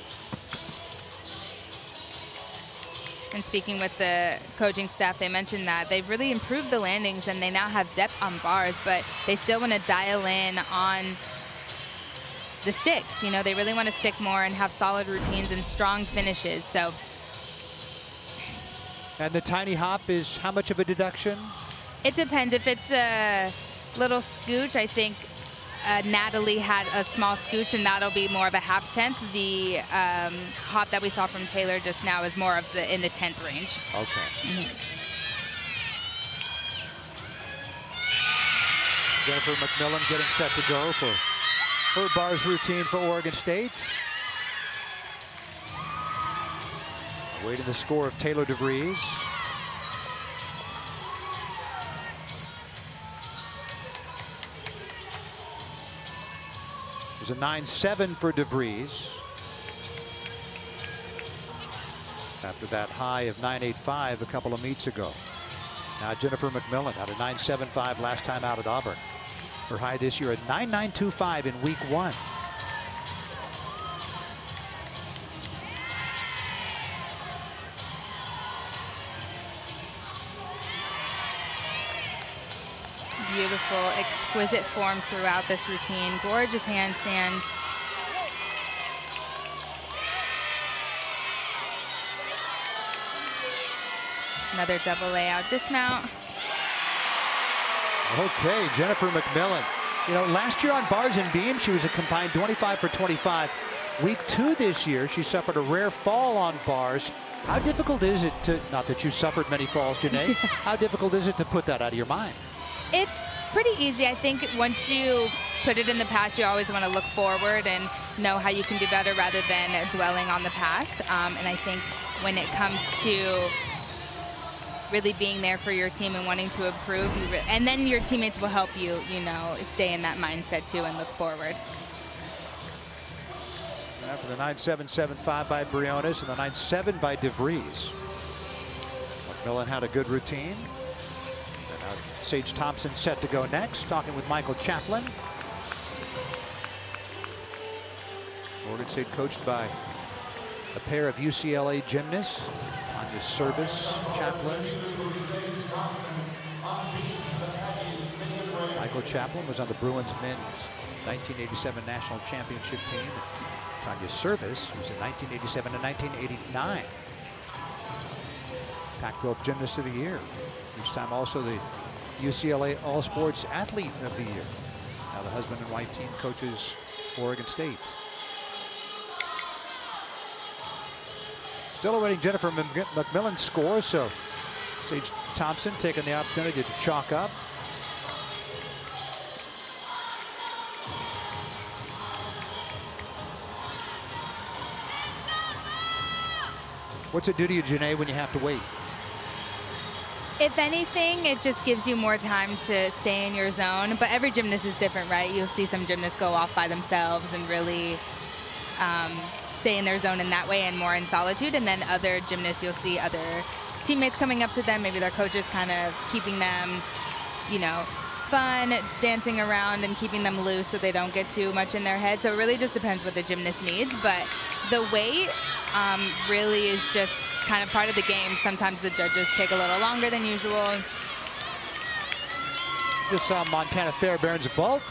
And speaking with the coaching staff, they mentioned that they've really improved the landings and they now have depth on bars, but they still want to dial in on the sticks. You know, they really want to stick more and have solid routines and strong finishes. So. And the tiny hop is how much of a deduction? It depends. If it's a little scooch, I think Natalie had a small scooch, and that'll be more of a 1/2 tenth. The hop that we saw from Taylor just now is more of in the 10th range. Okay. Jennifer McMillan getting set to go for her bars routine for Oregon State. Awaiting the score of Taylor DeVries. It was a 9.7 for DeVries. After that high of 9.85 a couple of meets ago. Now Jennifer McMillan had a 9.75 last time out at Auburn. Her high this year at 9.925 in week 1. Beautiful, exquisite form throughout this routine. Gorgeous handstands. Another double layout dismount. Okay, Jennifer McMillan. You know, last year on bars and beam, she was a combined 25 for 25. Week 2 this year, she suffered a rare fall on bars. How difficult is it to, not that you suffered many falls, Janae, how difficult is it to put that out of your mind? It's pretty easy. I think once you put it in the past, you always want to look forward and know how you can do better rather than dwelling on the past. And I think when it comes to really being there for your team and wanting to improve. And then your teammates will help you, you know, stay in that mindset too and look forward. After the 9.775 by Briones and the 9.7 by DeVries. McMillan had a good routine. And now Sage Thompson set to go next, talking with Michael Chaplin. Oregon State coached by a pair of UCLA gymnasts. On the service, Chaplin. Michael Chaplin was on the Bruins men's 1987 national championship team. Tanya Service was in 1987 and 1989. Pac-12 Gymnast of the Year. Each time also the UCLA All-Sports Athlete of the Year. Now the husband and wife team coaches Oregon State. Still awaiting Jennifer McMillan's score, so Sage Thompson taking the opportunity to chalk up. What's it do to you, Janae, when you have to wait? If anything, it just gives you more time to stay in your zone. But every gymnast is different, right? You'll see some gymnasts go off by themselves and really stay in their zone in that way and more in solitude. And then other gymnasts, you'll see other teammates coming up to them, maybe their coaches kind of keeping them, you know, fun, dancing around and keeping them loose so they don't get too much in their head. So it really just depends what the gymnast needs. But the weight really is just kind of part of the game. Sometimes the judges take a little longer than usual. Just saw Montana Fairbairn's vault.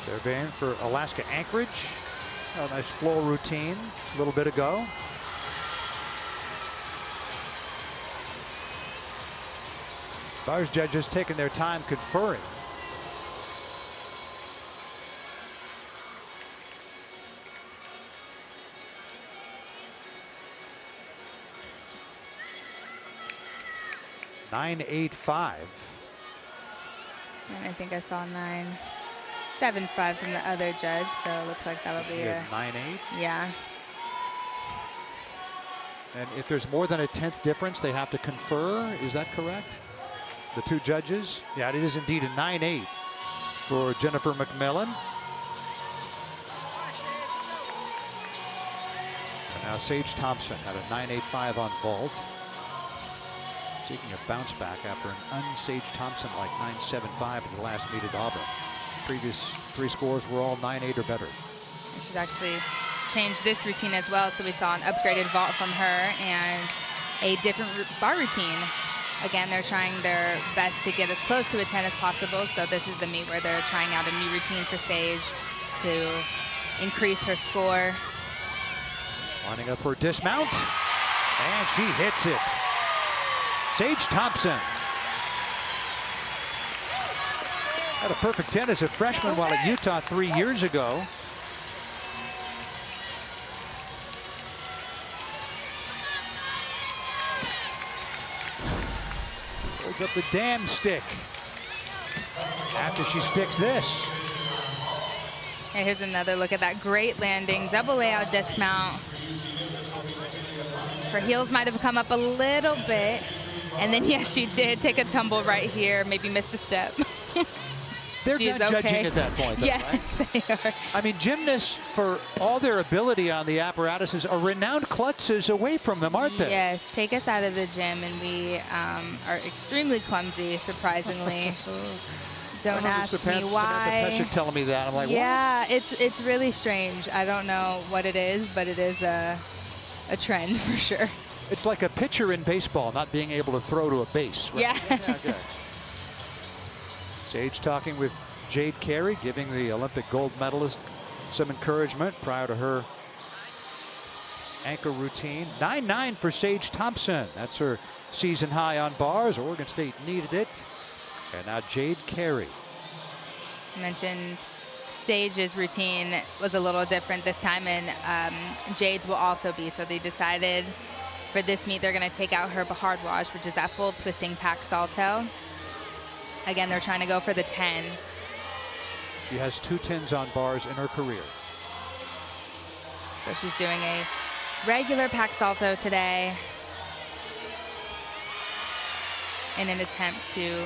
Fairbairn for Alaska Anchorage. A nice floor routine a little bit ago. Bars judges taking their time conferring. .985. And I think I saw 9.75 from the other judge, so it looks like that'll be a 9.8. Yeah. And if there's more than a 10th difference, they have to confer. Is that correct? The two judges? Yeah, it is indeed a 9.8 for Jennifer McMillan. And now Sage Thompson had a 9.85 on vault. Seeking a bounce back after an un-Sage Thompson like 9.75 in the last meet at Auburn. Previous three scores were all 9.8 or better. She's actually changed this routine as well, so we saw an upgraded vault from her and a different bar routine. Again, they're trying their best to get as close to a 10 as possible, so this is the meet where they're trying out a new routine for Sage to increase her score. Lining up for dismount, and she hits it. Sage Thompson had a perfect 10 as a freshman while at Utah 3 years ago. Holds up the damn stick after she sticks this. And here's another look at that great landing, double layout dismount. Her heels might have come up a little bit. And then, yes, she did take a tumble right here, maybe missed a step. They're not judging at that point, though, yes, right? they are. I mean, gymnasts, for all their ability on the apparatuses, are renowned klutzes away from them, aren't they? Yes, take us out of the gym, and we are extremely clumsy, surprisingly. Don't ask me why. Samantha Pescic telling me that. I'm like, yeah, what? It's really strange. I don't know what it is, but it is a trend for sure. It's like a pitcher in baseball not being able to throw to a base. Right? Yeah. Yeah, okay. Sage talking with Jade Carey, giving the Olympic gold medalist some encouragement prior to her anchor routine. 9.9 for Sage Thompson. That's her season high on bars. Oregon State needed it. And now Jade Carey. I mentioned Sage's routine was a little different this time, and Jade's will also be. So they decided for this meet, they're going to take out her Bahard Wash, which is that full twisting pack salto. Again, they're trying to go for the 10. She has 2 10s on bars in her career. So she's doing a regular pack salto today. in an attempt to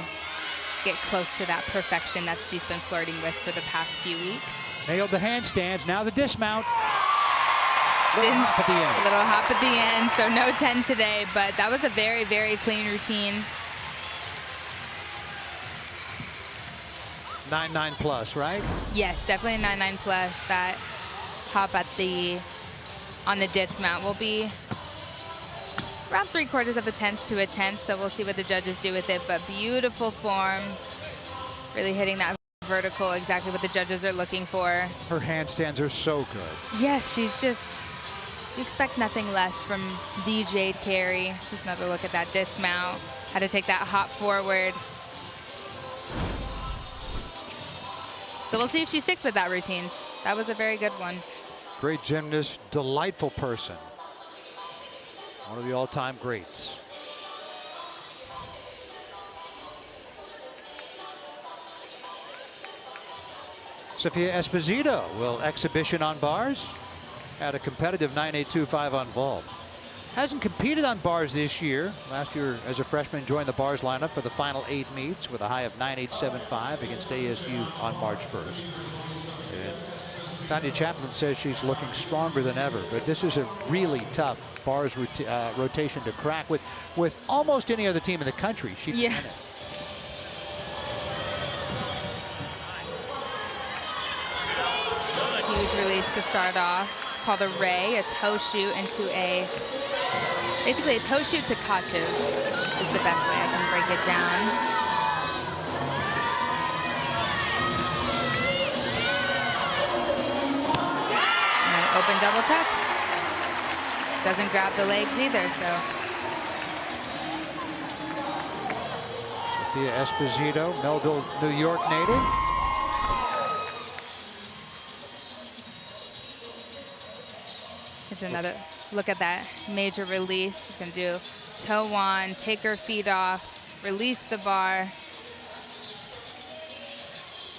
get close to that perfection that she's been flirting with for the past few weeks. Nailed the handstands. Now the dismount. Little hop at the end. Little hop at the end, so no 10 today, but that was a very, very clean routine. 9-9 plus, right? Yes, definitely a 9-9 plus. That hop on the dismount will be around 3/4 of a tenth to a tenth, so we'll see what the judges do with it, but beautiful form. Really hitting that vertical, exactly what the judges are looking for. Her handstands are so good. Yes, she's just, you expect nothing less from the Jade Carey. Just another look at that dismount. Had to take that hop forward. So we'll see if she sticks with that routine. That was a very good one. Great gymnast, delightful person. One of the all-time greats. Sofia Esposito will exhibition on bars at a competitive 9.825 on vault. Hasn't competed on bars this year. Last year as a freshman joined the bars lineup for the final 8 meets with a high of 9.875 against ASU on March 1st. And Tanya Chaplin says she's looking stronger than ever, but this is a really tough bars rotation to crack with almost any other team in the country. She can win it. Huge release to start off. It's called a ray, a toe shoot into basically a toe shoot to kachu is the best way I can break it down. And open double tuck. Doesn't grab the legs either, so. Sofia Esposito, Melville, New York native. Here's another look at that major release. She's going to do toe on, take her feet off, release the bar.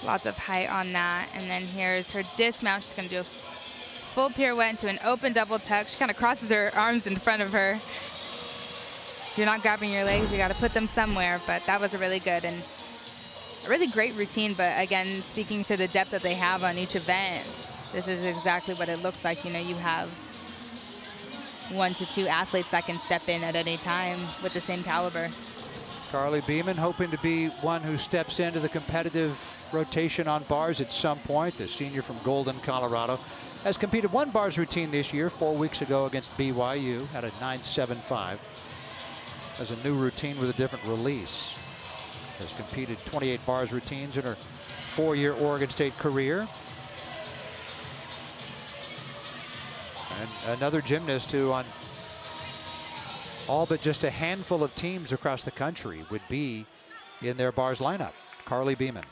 Lots of height on that. And then here's her dismount. She's going to do a full pirouette into an open double tuck. She kind of crosses her arms in front of her. If you're not grabbing your legs, you got to put them somewhere. But that was a really good and a really great routine. But again, speaking to the depth that they have on each event, this is exactly what it looks like. You know, you have 1 to 2 athletes that can step in at any time with the same caliber. Carly Beeman hoping to be one who steps into the competitive rotation on bars at some point. The senior from Golden, Colorado, has competed one bars routine this year, 4 weeks ago against BYU at a 9.75. As a new routine with a different release. Has competed 28 bars routines in her 4-year Oregon State career. And another gymnast who on all but just a handful of teams across the country would be in their bars lineup. Carly Beeman.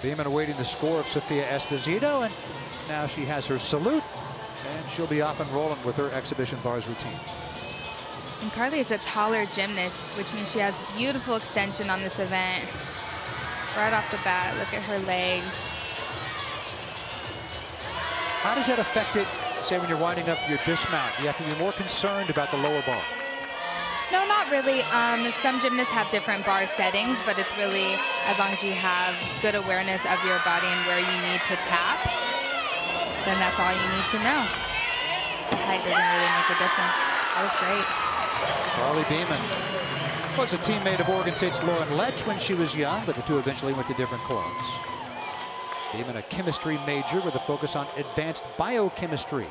Beeman awaiting the score of Sofia Esposito, and now she has her salute, and she'll be off and rolling with her exhibition bars routine. And Carly is a taller gymnast, which means she has beautiful extension on this event. Right off the bat, look at her legs. How does that affect it, say, when you're winding up your dismount? You have to be more concerned about the lower bar. No, not really. Some gymnasts have different bar settings, but it's really as long as you have good awareness of your body and where you need to tap, then that's all you need to know. Height doesn't really make a difference. That was great. Carly Beeman was a teammate of Oregon State's Lauren Lech when she was young, but the two eventually went to different clubs. Beeman, a chemistry major with a focus on advanced biochemistry.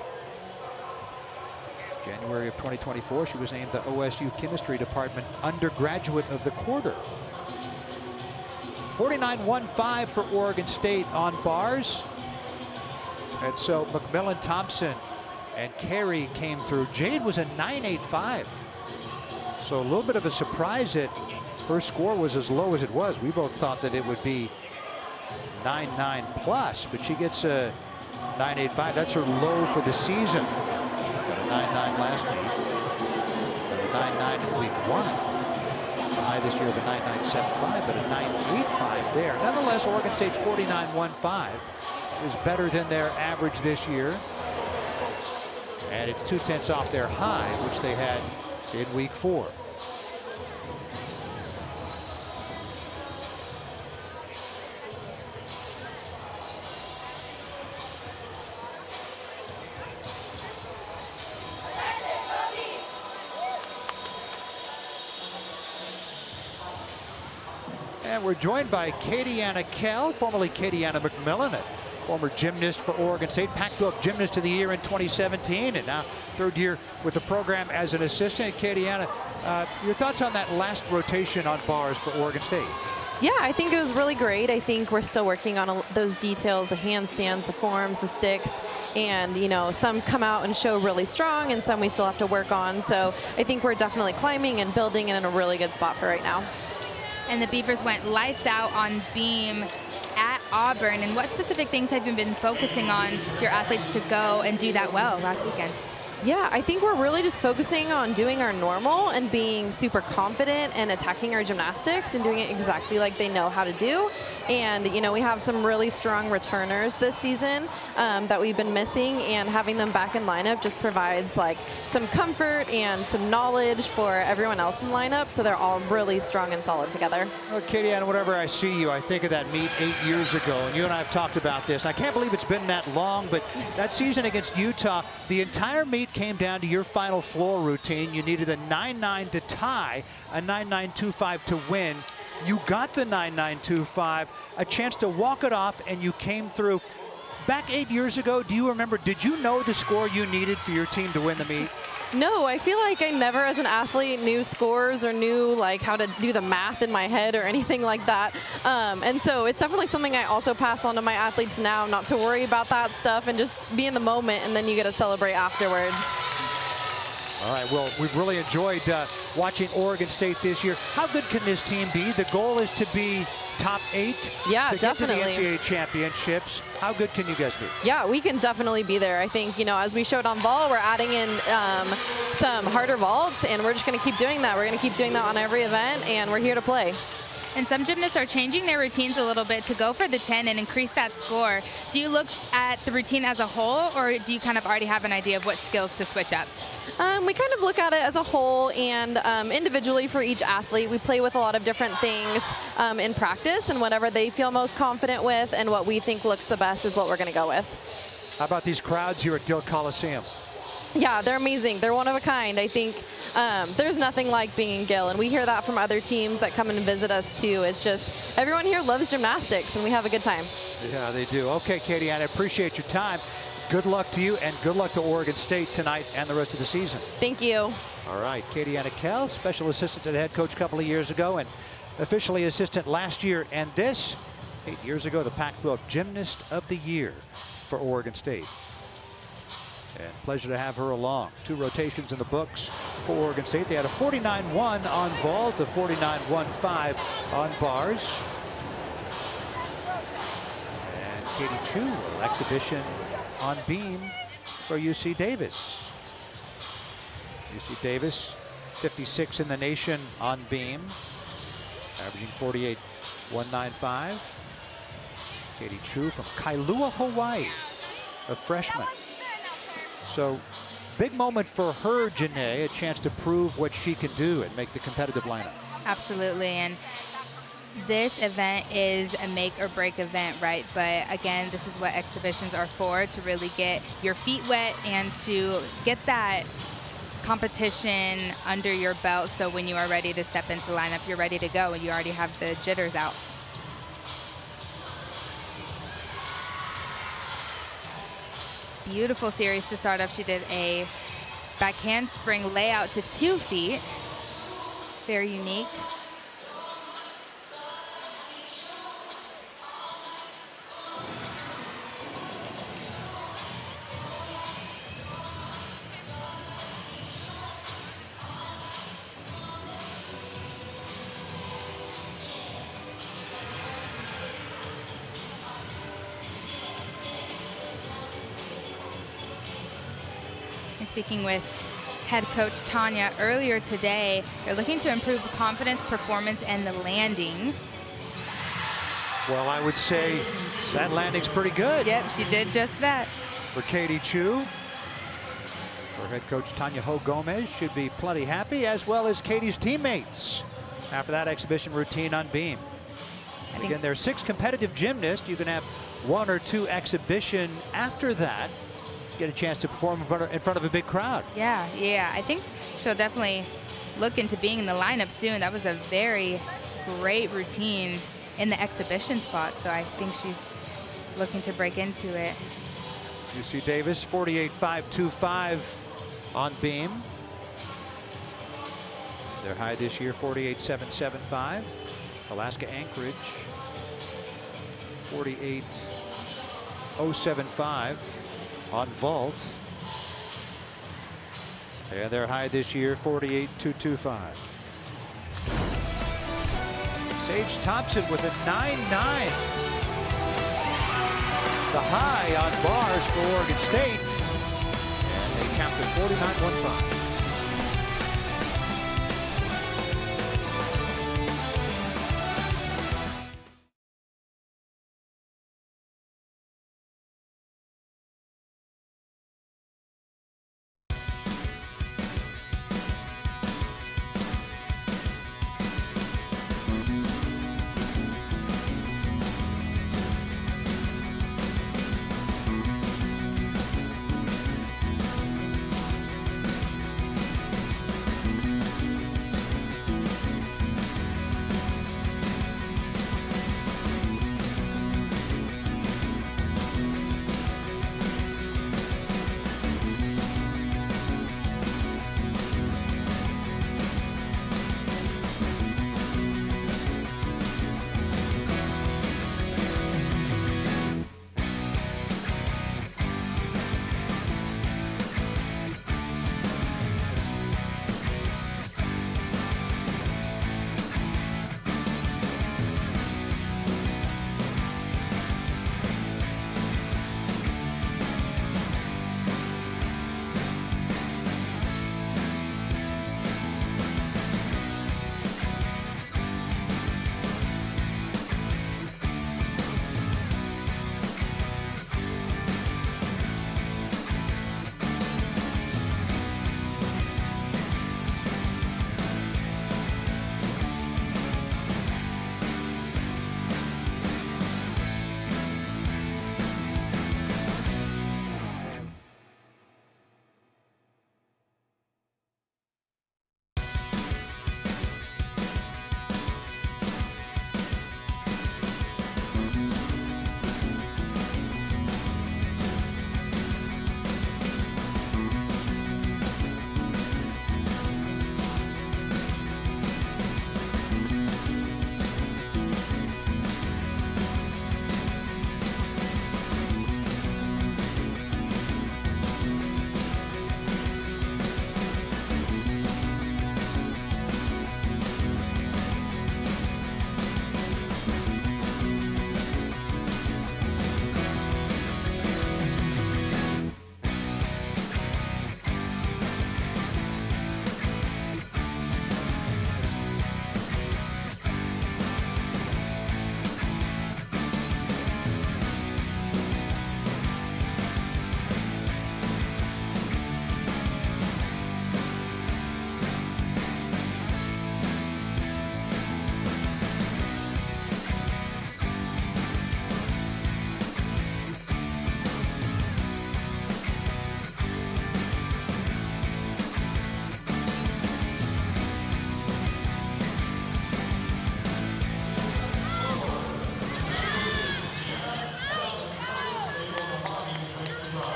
January of 2024, she was named the OSU Chemistry Department Undergraduate of the Quarter. 49.15 for Oregon State on bars. And so McMillan Thompson and Carey came through. Jade was a 9.85. So a little bit of a surprise that her score was as low as it was. We both thought that it would be 9.9 plus, but she gets a 9.85. That's her low for the season. Got a 9.9 last week. Got a 9-9 in week 1. The high this year of a 9.975, but a 9.85 there. Nonetheless, Oregon State's 49.15 is better than their average this year. And it's 0.2 off their high, which they had in week 4. And we're joined by Katie-Anna Kell, formerly Katie-Anna McMillan, a former gymnast for Oregon State, Pac-12 Gymnast of the Year in 2017, and now 3rd year with the program as an assistant. Katie-Anna, your thoughts on that last rotation on bars for Oregon State? Yeah, I think it was really great. I think we're still working on those details, the handstands, the forms, the sticks, and you know, some come out and show really strong and some we still have to work on. So I think we're definitely climbing and building and in a really good spot for right now. And the Beavers went lights out on beam at Auburn. And what specific things have you been focusing on your athletes to go and do that well last weekend? Yeah, I think we're really just focusing on doing our normal and being super confident and attacking our gymnastics and doing it exactly like they know how to do. And, you know, we have some really strong returners this season that we've been missing, and having them back in lineup just provides like some comfort and some knowledge for everyone else in the lineup, so they're all really strong and solid together. Well, Katie-Anna, whenever I see you, I think of that meet 8 years ago, and you and I have talked about this. I can't believe it's been that long, but that season against Utah, the entire meet came down to your final floor routine. You needed a 9.9 to tie, a 9.925 to win. You got the 9.925, a chance to walk it off, and you came through. Back 8 years ago, do you remember, did you know the score you needed for your team to win the meet? No, I feel like I never as an athlete knew scores or knew like how to do the math in my head or anything like that. And so it's definitely something I also pass on to my athletes now, not to worry about that stuff and just be in the moment, and then you get to celebrate afterwards. All right, well, we've really enjoyed watching Oregon State this year. How good can this team be? The goal is to be top 8 yeah, to definitely. get to the NCAA championships. How good can you guys be? Yeah, we can definitely be there. I think, you know, as we showed on vault, we're adding in some harder vaults, and we're just going to keep doing that. We're going to keep doing that on every event, and we're here to play. And some gymnasts are changing their routines a little bit to go for the 10 and increase that score. Do you look at the routine as a whole, or do you kind of already have an idea of what skills to switch up? We kind of look at it as a whole, and individually for each athlete. We play with a lot of different things in practice, and whatever they feel most confident with and what we think looks the best is what we're going to go with. How about these crowds here at Gill Coliseum? Yeah, they're amazing. They're one of a kind. I think there's nothing like being in Gill, and we hear that from other teams that come and visit us too. It's just everyone here loves gymnastics, and we have a good time. Yeah, they do. Okay, Katie-Anna, I appreciate your time. Good luck to you, and good luck to Oregon State tonight and the rest of the season. Thank you. All right, Katie-Anna Kell, special assistant to the head coach a couple of years ago, and officially assistant last year. And this, 8 years ago, the Pac-12 Gymnast of the Year for Oregon State. And pleasure to have her along. 2 rotations in the books for Oregon State. They had a 49.1 on vault, a 49.15 on bars. And Katie Chu, an exhibition on beam for UC Davis. UC Davis, 56 in the nation on beam, averaging 48.195. Katie Chu from Kailua, Hawaii, a freshman. So big moment for her, Janae, a chance to prove what she can do and make the competitive lineup. Absolutely, and this event is a make or break event, right? But again, this is what exhibitions are for, to really get your feet wet and to get that competition under your belt, so when you are ready to step into lineup, you're ready to go and you already have the jitters out. Beautiful series to start off. She did a back handspring layout to 2 feet. Very unique. And speaking with head coach Tanya earlier today. They're looking to improve confidence, performance, and the landings. Well, I would say that landing's pretty good. Yep, she did just that. For Katie Chu. Her head coach Tanya Ho Gomez should be plenty happy, as well as Katie's teammates after that exhibition routine on beam. Again, there are 6 competitive gymnasts. You can have 1 or 2 exhibition after that. Get a chance to perform in front of a big crowd. Yeah. I think she'll definitely look into being in the lineup soon. That was a very great routine in the exhibition spot, so I think she's looking to break into it. UC Davis, 48.525 on beam. Their high this year, 48.775. Alaska Anchorage, 48.075 on vault. And their high this year, 48.225. Sage Thompson with a 9.9. The high on bars for Oregon State. And they count to 49.15.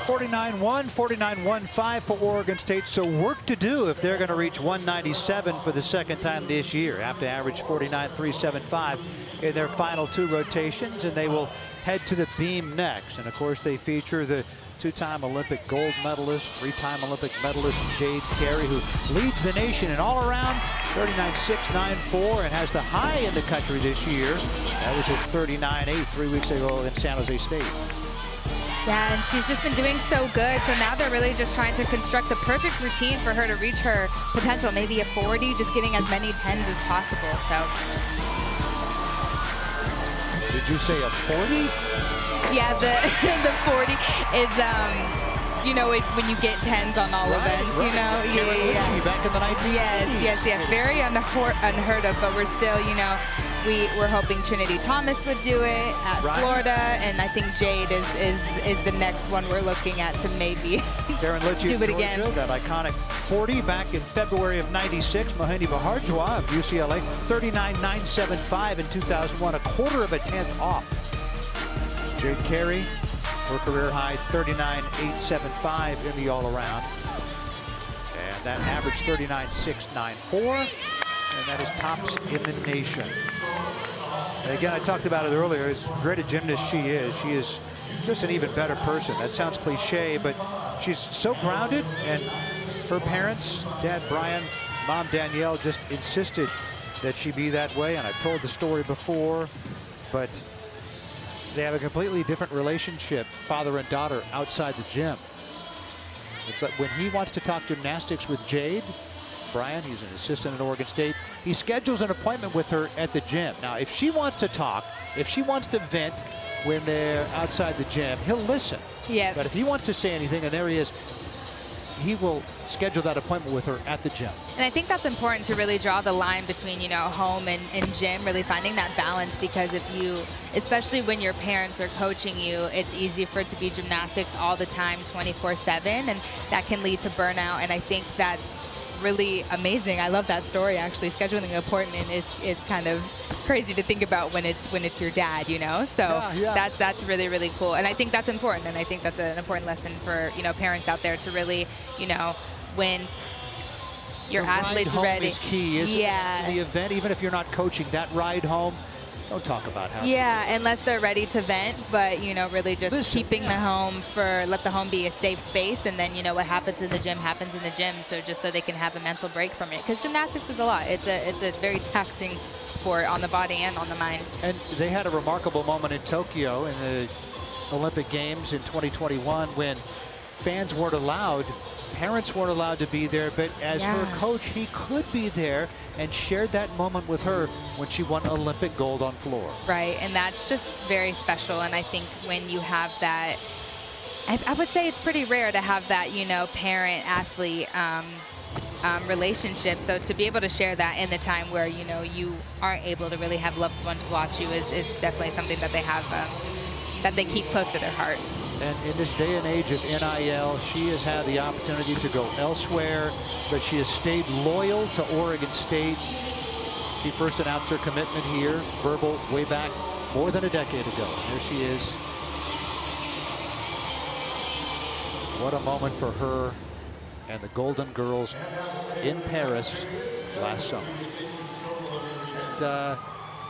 .49.1, 49.15 for Oregon State. So work to do if they're going to reach 197 for the second time this year. Have to average 49.375 in their final 2 rotations, and they will head to the beam next. And of course, they feature the 2-time Olympic gold medalist, 3-time Olympic medalist Jade Carey, who leads the nation in all around 39.694 and has the high in the country this year. That was at 39.8 3 weeks ago in San Jose State. Yeah, and she's just been doing so good. So now they're really just trying to construct the perfect routine for her to reach her potential. Maybe a 40, just getting as many 10s as possible. So. Did you say a 40? Yeah, the 40 is, you know, when you get 10s on all events, you know? Yeah. Back in the 1980s. Yes. Very unheard of, but we're still, you know, we're hoping Trinity Thomas would do it at Florida, and I think Jade is the next one we're looking at to maybe do it again. That iconic 40 back in February of '96. Mohini Baharjwa of UCLA, 39.975 in 2001, a quarter of a tenth off. Jade Carey, her career high 39.875 in the all-around, and that average 39.694, and that is tops in the nation. And again, I talked about it earlier. As great a gymnast she is just an even better person. That sounds cliche, but she's so grounded, and her parents, Dad Brian, Mom Danielle, just insisted that she be that way. And I've told the story before, but they have a completely different relationship, father and daughter, outside the gym. It's like when he wants to talk gymnastics with Jade, Brian, he's an assistant at Oregon State, he schedules an appointment with her at the gym. Now, if she wants to talk, if she wants to vent when they're outside the gym, he'll listen. Yeah. But if he wants to say anything, and there he is, he will schedule that appointment with her at the gym. And I think that's important to really draw the line between, you know, home and gym, really finding that balance, because if you, especially when your parents are coaching you, it's easy for it to be gymnastics all the time, 24/7, and that can lead to burnout. And I think that's really amazing. I love that story, actually. Scheduling an appointment is kind of crazy to think about when it's your dad, you know? So that's really, really cool. And I think that's important. And I think that's an important lesson for, you know, parents out there to really, you know, when your athlete's ready. Is key, isn't it? The event, even if you're not coaching, that ride home, don't talk about how. Yeah, unless they're ready to vent, but, you know, really just keeping the home let the home be a safe space, and then, you know, what happens in the gym happens in the gym. So just so they can have a mental break from it, because gymnastics is a lot. It's a very taxing sport on the body and on the mind. And they had a remarkable moment in Tokyo in the Olympic Games in 2021 when fans weren't allowed, parents weren't allowed to be there, but as her coach, he could be there and shared that moment with her when she won Olympic gold on floor. Right, and that's just very special. And I think when you have that, I would say it's pretty rare to have that, you know, parent-athlete relationship. So to be able to share that in the time where, you know, you aren't able to really have loved ones watch you is definitely something that they have, that they keep close to their heart. And in this day and age of NIL, she has had the opportunity to go elsewhere, but she has stayed loyal to Oregon State. She first announced her commitment here, verbal, way back more than a decade ago. There she is. What a moment for her and the Golden Girls in Paris last summer. And,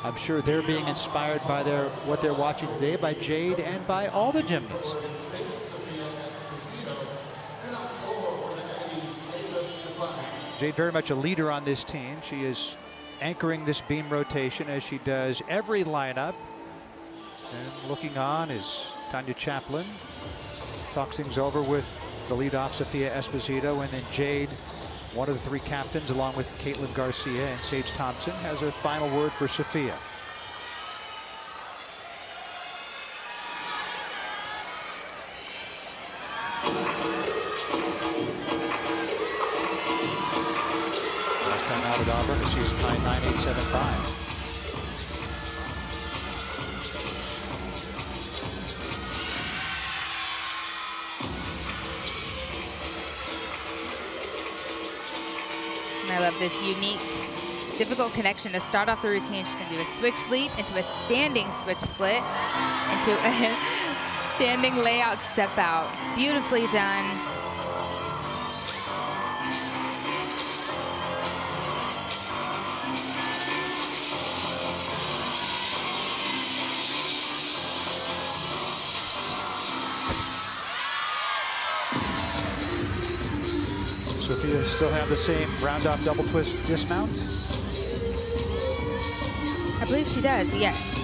I'm sure they're being inspired by what they're watching today, by Jade and by all the gymnasts. Jade very much a leader on this team. She is anchoring this beam rotation as she does every lineup. And looking on is Tanya Chaplin. Talks things over with the leadoff Sophia Esposito, and then Jade, one of the three captains, along with Caitlin Garcia and Sage Thompson, has a final word for Sophia. Last time out at Auburn, she was 9.9875. I love this unique, difficult connection to start off the routine. She's going to do a switch leap into a standing switch split, into a standing layout step out. Beautifully done. Sophia still have the same round off double twist dismount? I believe she does, yes.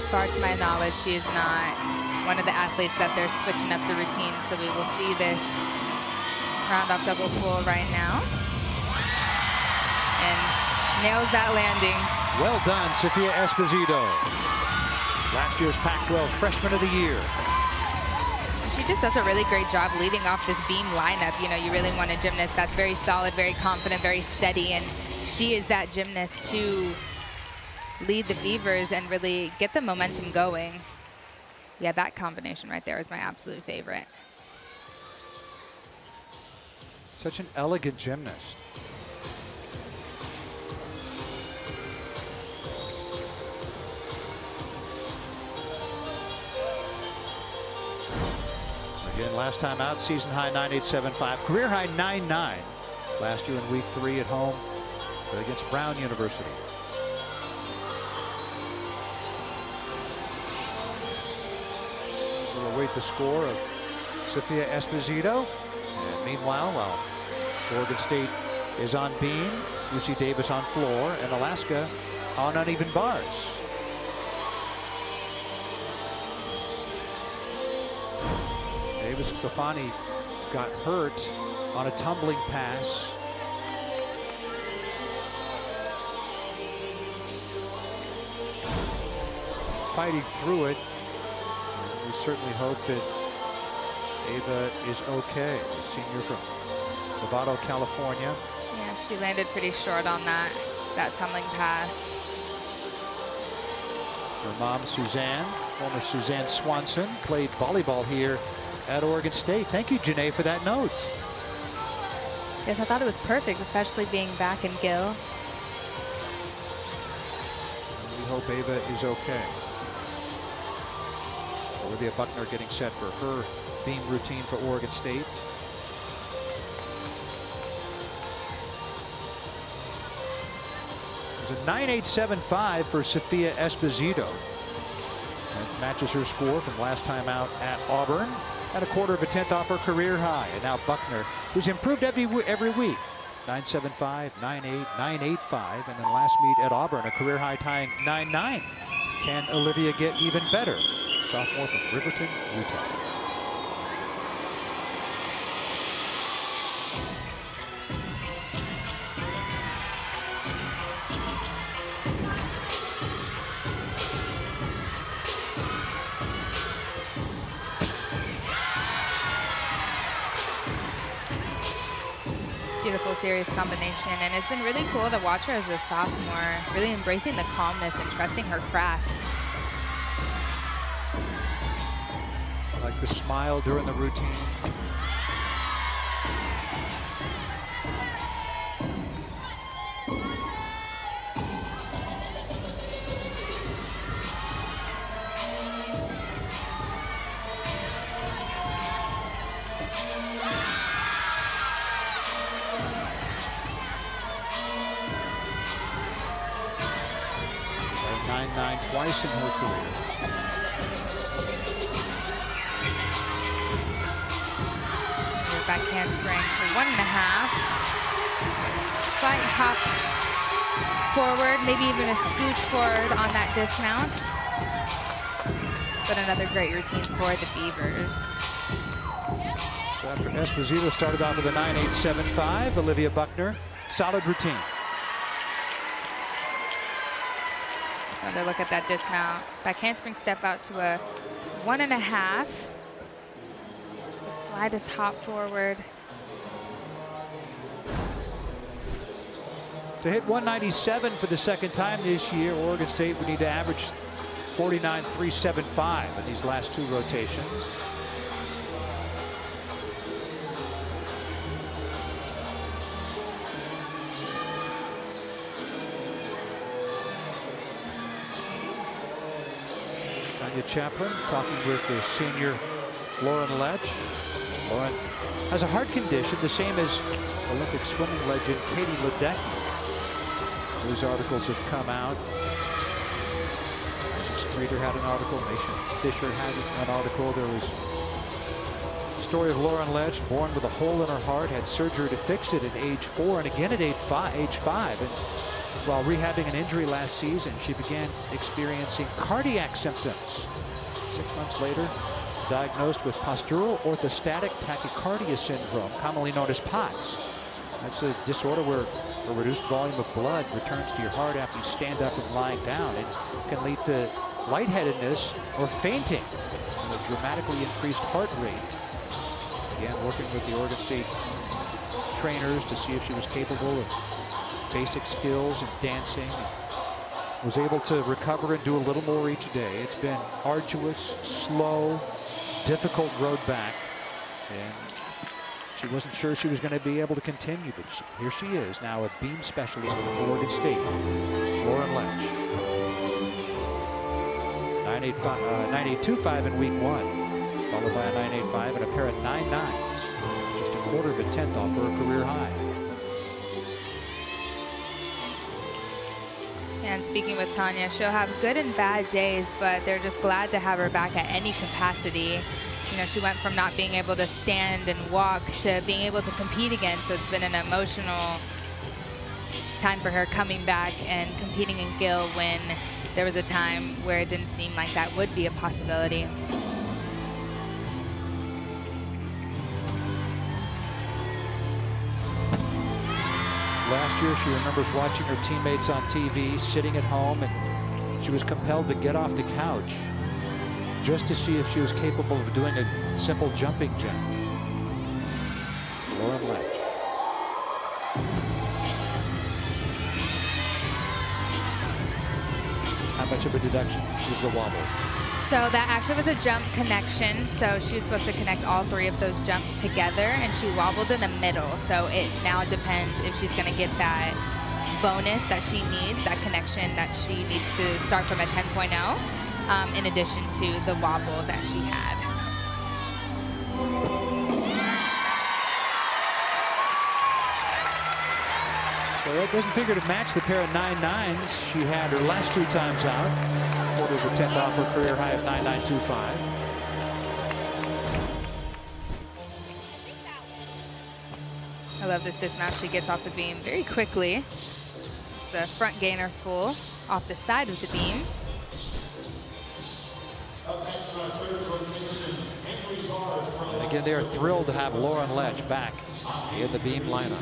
far to my knowledge, she is not one of the athletes that they're switching up the routine. So we will see this round off double pull right now. And nails that landing. Well done, Sophia Esposito. Last year's Pac-12 Freshman of the Year. She just does a really great job leading off this beam lineup. You know, you really want a gymnast that's very solid, very confident, very steady, and she is that gymnast to lead the Beavers and really get the momentum going. Yeah, that combination right there is my absolute favorite. Such an elegant gymnast. Again, last time out, season high 9.875, career high 9.9 last year in week 3 at home against Brown University. We'll await the score of Sophia Esposito. And meanwhile, while Oregon State is on beam, UC Davis on floor, and Alaska on uneven bars. Davis Bafani got hurt on a tumbling pass. Fighting through it. We certainly hope that Ava is okay. A senior from Novato, California. Yeah, she landed pretty short on that tumbling pass. Her mom, Suzanne, former Suzanne Swanson, played volleyball here at Oregon State. Thank you, Janae, for that note. Yes, I thought it was perfect, especially being back in Gill. We hope Ava is okay. Olivia Buckner getting set for her beam routine for Oregon State. There's a 9.875 for Sophia Esposito. That matches her score from last time out at Auburn, and a quarter of a tenth off her career high. And now Buckner, who's improved every week. 9.75, 9.8, 9.85, and then last meet at Auburn, a career high tying 9.9. Can Olivia get even better? Sophomore from Riverton, Utah. Beautiful series combination, and it's been really cool to watch her as a sophomore, really embracing the calmness and trusting her craft. I like the smile during the routine. Twice in her career. Back handspring for 1.5. Slight hop forward, maybe even a scooch forward on that dismount. But another great routine for the Beavers. So after Esposito started off with a 9.875, Olivia Buckner, solid routine. Another look at that dismount. Back handspring step out to a 1.5. The slightest hop forward. To hit 197 for the second time this year, Oregon State would need to average 49.375 in these last 2 rotations. Chaplin talking with the senior Lauren Lech. Lauren has a heart condition, the same as Olympic swimming legend Katie Ledecky. Those articles have come out. Isaac Streeter had an article. Nation Fisher had an article. There was a story of Lauren Lech, born with a hole in her heart, had surgery to fix it at age 4 and again at age 5. And While rehabbing an injury last season, she began experiencing cardiac symptoms. 6 months later, diagnosed with postural orthostatic tachycardia syndrome, commonly known as POTS. That's a disorder where a reduced volume of blood returns to your heart after you stand up and lying down. It can lead to lightheadedness or fainting and a dramatically increased heart rate. Again, working with the Oregon State trainers to see if she was capable of basic skills and dancing. Was able to recover and do a little more each day. It's been arduous, slow, difficult road back, and she wasn't sure she was going to be able to continue, but here she is now, a beam specialist for Oregon State, Lauren Lech. 9.825 in week 1, followed by a 9.85 and a pair of 9.9s, just a quarter of a tenth off her career high. And speaking with Tanya, she'll have good and bad days, but they're just glad to have her back at any capacity. You know, she went from not being able to stand and walk to being able to compete again. So it's been an emotional time for her coming back and competing in Gill when there was a time where it didn't seem like that would be a possibility. Last year, she remembers watching her teammates on TV, sitting at home, and she was compelled to get off the couch just to see if she was capable of doing a simple jumping jack. Lauren Lech. How much of a deduction was the wobble? So that actually was a jump connection. So she was supposed to connect all 3 of those jumps together, and she wobbled in the middle. So it now depends if she's going to get that bonus that she needs, that connection that she needs to start from a 10.0, in addition to the wobble that she had. So that doesn't figure to match the pair of 9.9s she had her last 2 times out. Quarter of a tenth off her career high of 9.925. I love this dismount. She gets off the beam very quickly. It's the front gainer full off the side of the beam. And again, they are thrilled to have Lauren Lech back in the beam lineup.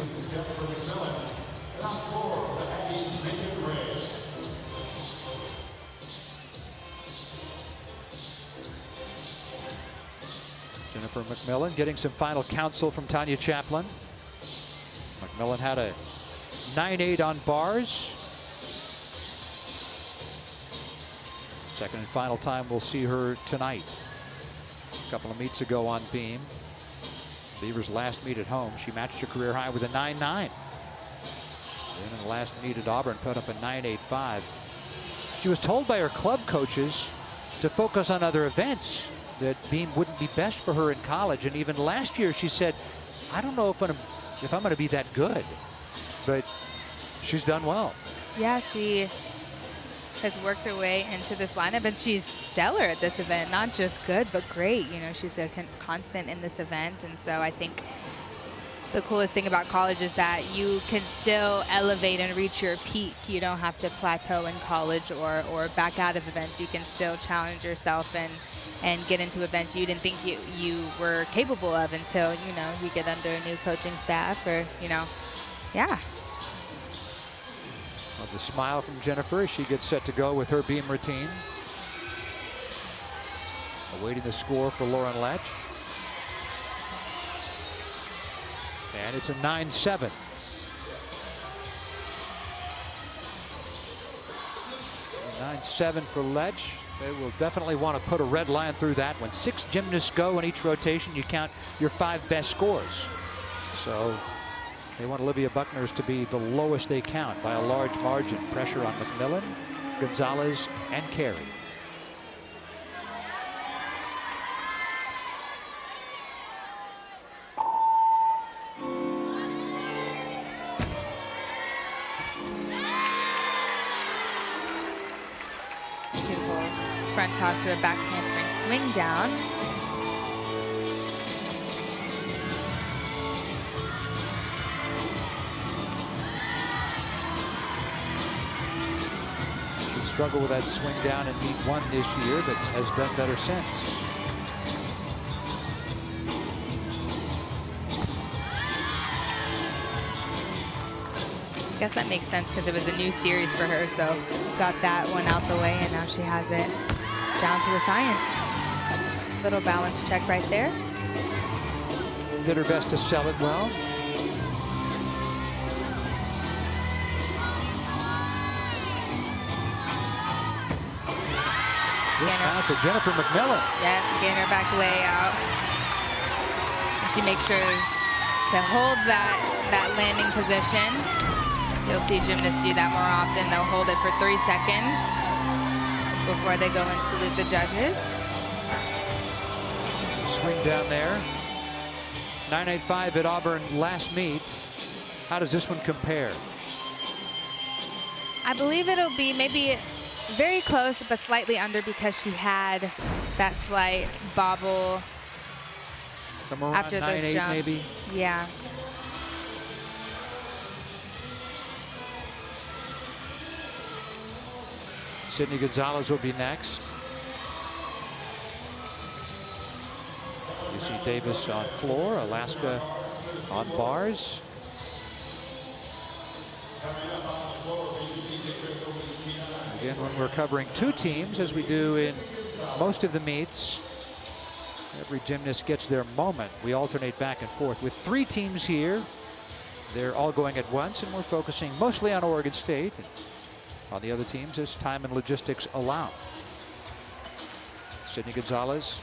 Jennifer McMillan getting some final counsel from Tanya Chaplin. McMillan had a 9.8 on bars. Second and final time we'll see her tonight. A couple of meets ago on beam. Beaver's last meet at home, she matched her career high with a 9.9. Then in the last meet at Auburn, put up a 9.85. She was told by her club coaches to focus on other events, that beam wouldn't be best for her in college. And even last year she said, I don't know if I'm going to be that good. But she's done well. Yeah, she has worked her way into this lineup, and she's stellar at this event. Not just good, but great. You know, she's a constant in this event. And so I think the coolest thing about college is that you can still elevate and reach your peak. You don't have to plateau in college or back out of events. You can still challenge yourself and get into events you didn't think you were capable of until, you know, you get under a new coaching staff, or, you know, yeah. Well, the smile from Jennifer as she gets set to go with her beam routine. Awaiting the score for Lauren Lech. And it's a 9.7. 9.7 for Lech. They will definitely want to put a red line through that. When 6 gymnasts go in each rotation, you count your 5 best scores. So they want Olivia Buckner's to be the lowest they count by a large margin. Pressure on McMillan, Gonzalez, and Carey. Front toss to a back handspring swing down. struggled with that swing down in meet 1 this year, but has done better since. I guess that makes sense because it was a new series for her, so got that one out the way, and now she has it down to a science. Little balance check right there. Did her best to sell it well. Dismount for Jennifer McMillan. Yeah, getting her back layout. And she makes sure to hold that landing position. You'll see gymnasts do that more often. They'll hold it for 3 seconds before they go and salute the judges. Swing down there. 9.85 at Auburn last meet. How does this one compare? I believe it'll be maybe very close, but slightly under because she had that slight bobble after those jumps. Maybe? Yeah. Sydney Gonzalez will be next. UC Davis on floor, Alaska on bars. Again, when we're covering 2 teams, as we do in most of the meets, every gymnast gets their moment. We alternate back and forth. With 3 teams here, they're all going at once, and we're focusing mostly on Oregon State. And on the other teams as time and logistics allow. Sydney Gonzalez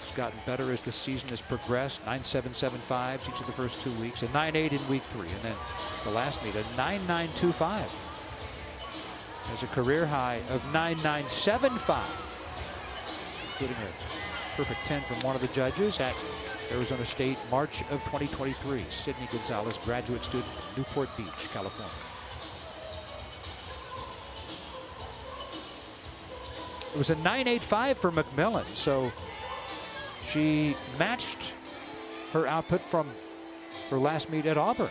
has gotten better as the season has progressed. 9.775s each of the first 2 weeks, a 9.8 in week 3, and then the last meet a 9.925. Has a career high of 9.975, including a perfect 10 from one of the judges at Arizona State, March of 2023. Sydney Gonzalez, graduate student from Newport Beach, California. It was a 9.85 for McMillan, so she matched her output from her last meet at Auburn.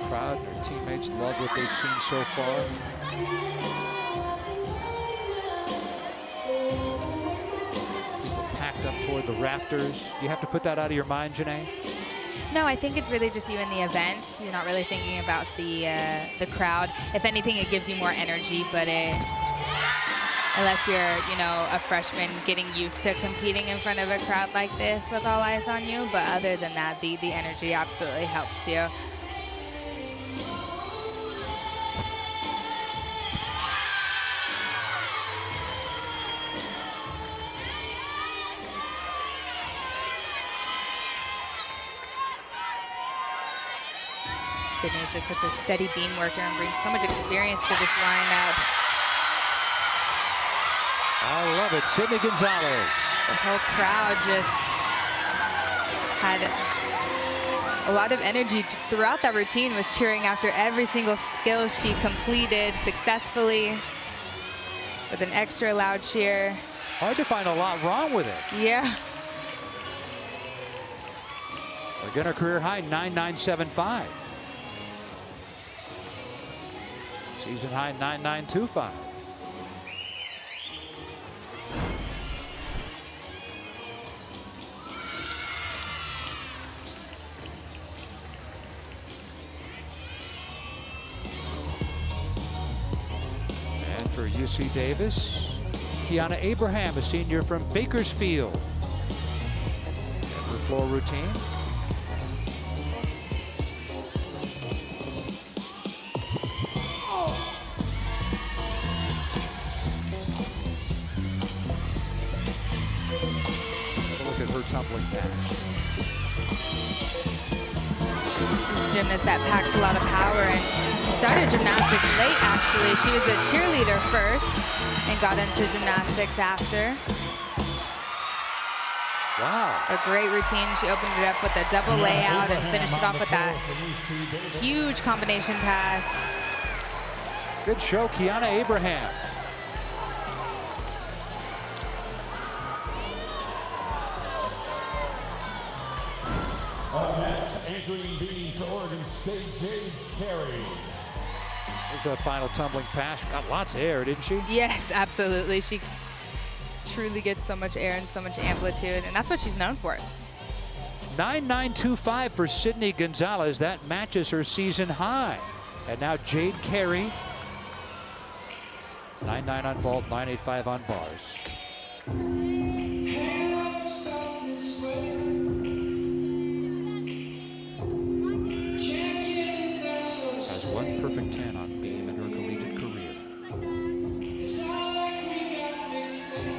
Crowd and her teammates love what they've seen so far. People packed up toward the rafters. You have to put that out of your mind, Janae? No, I think it's really just you in the event. You're not really thinking about the crowd. If anything, it gives you more energy, but unless you're, you know, a freshman getting used to competing in front of a crowd like this with all eyes on you. But other than that, the energy absolutely helps you. Sydney is just such a steady beam worker and brings so much experience to this lineup. I love it, Sydney Gonzalez. The whole crowd just had a lot of energy throughout that routine, was cheering after every single skill she completed successfully with an extra loud cheer. Hard to find a lot wrong with it. Yeah. Again, her career high, 9.975. Season high, 9.925. And for UC Davis, Kiana Abraham, a senior from Bakersfield. And her floor routine. Tumbling back. Gymnast that packs a lot of power, and she started gymnastics late actually. She was a cheerleader first and got into gymnastics after. Wow. A great routine. She opened it up with a double layout and finished it off with that huge combination pass. Good show, Kiana Abraham. Up next, anchoring beam for Oregon State, Jade Carey. There's that final tumbling pass. Got lots of air, didn't she? Yes, absolutely. She truly gets so much air and so much amplitude, and that's what she's known for. 9.925 for Sydney Gonzalez. That matches her season high. And now Jade Carey. 9.9 on vault, 9.85 on bars. Has one perfect 10 on beam in her collegiate career.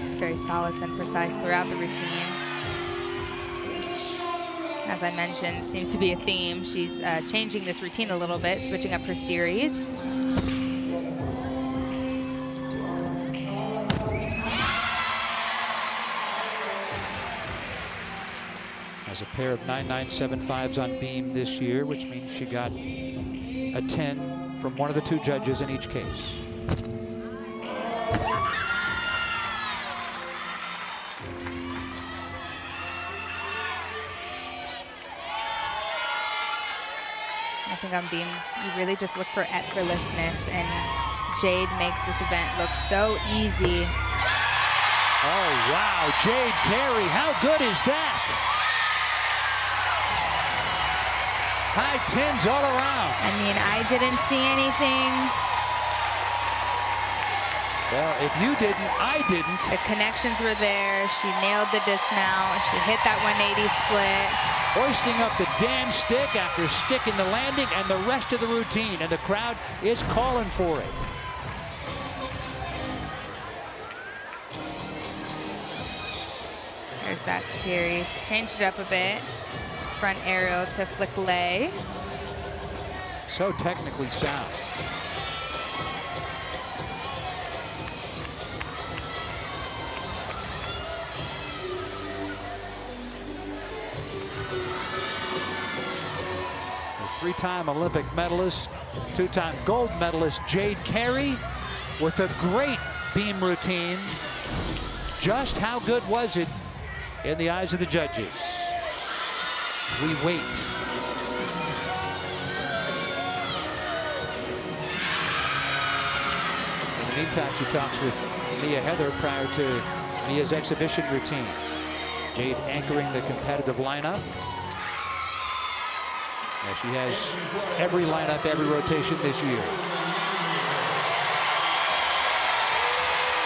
She's very solid and precise throughout the routine. As I mentioned, seems to be a theme. She's changing this routine a little bit, switching up her series. Has a pair of 9.975s on beam this year, which means she got a 10 from one of the two judges in each case. I think on beam, you really just look for effortlessness, and Jade makes this event look so easy. Oh, wow. Jade Carey, how good is that? High 10s all around. I mean, I didn't see anything. Well, if you didn't, I didn't. The connections were there. She nailed the dismount. She hit that 180 split. Hoisting up the damn stick after sticking the landing and the rest of the routine, and the crowd is calling for it. There's that series. Changed it up a bit. Front aerial to flick lay. So technically sound. Three-time Olympic medalist, two-time gold medalist Jade Carey with a great beam routine. Just how good was it in the eyes of the judges? We wait. In the meantime, she talks with Mia Heather prior to Mia's exhibition routine. Jade anchoring the competitive lineup. Now she has every lineup, every rotation this year.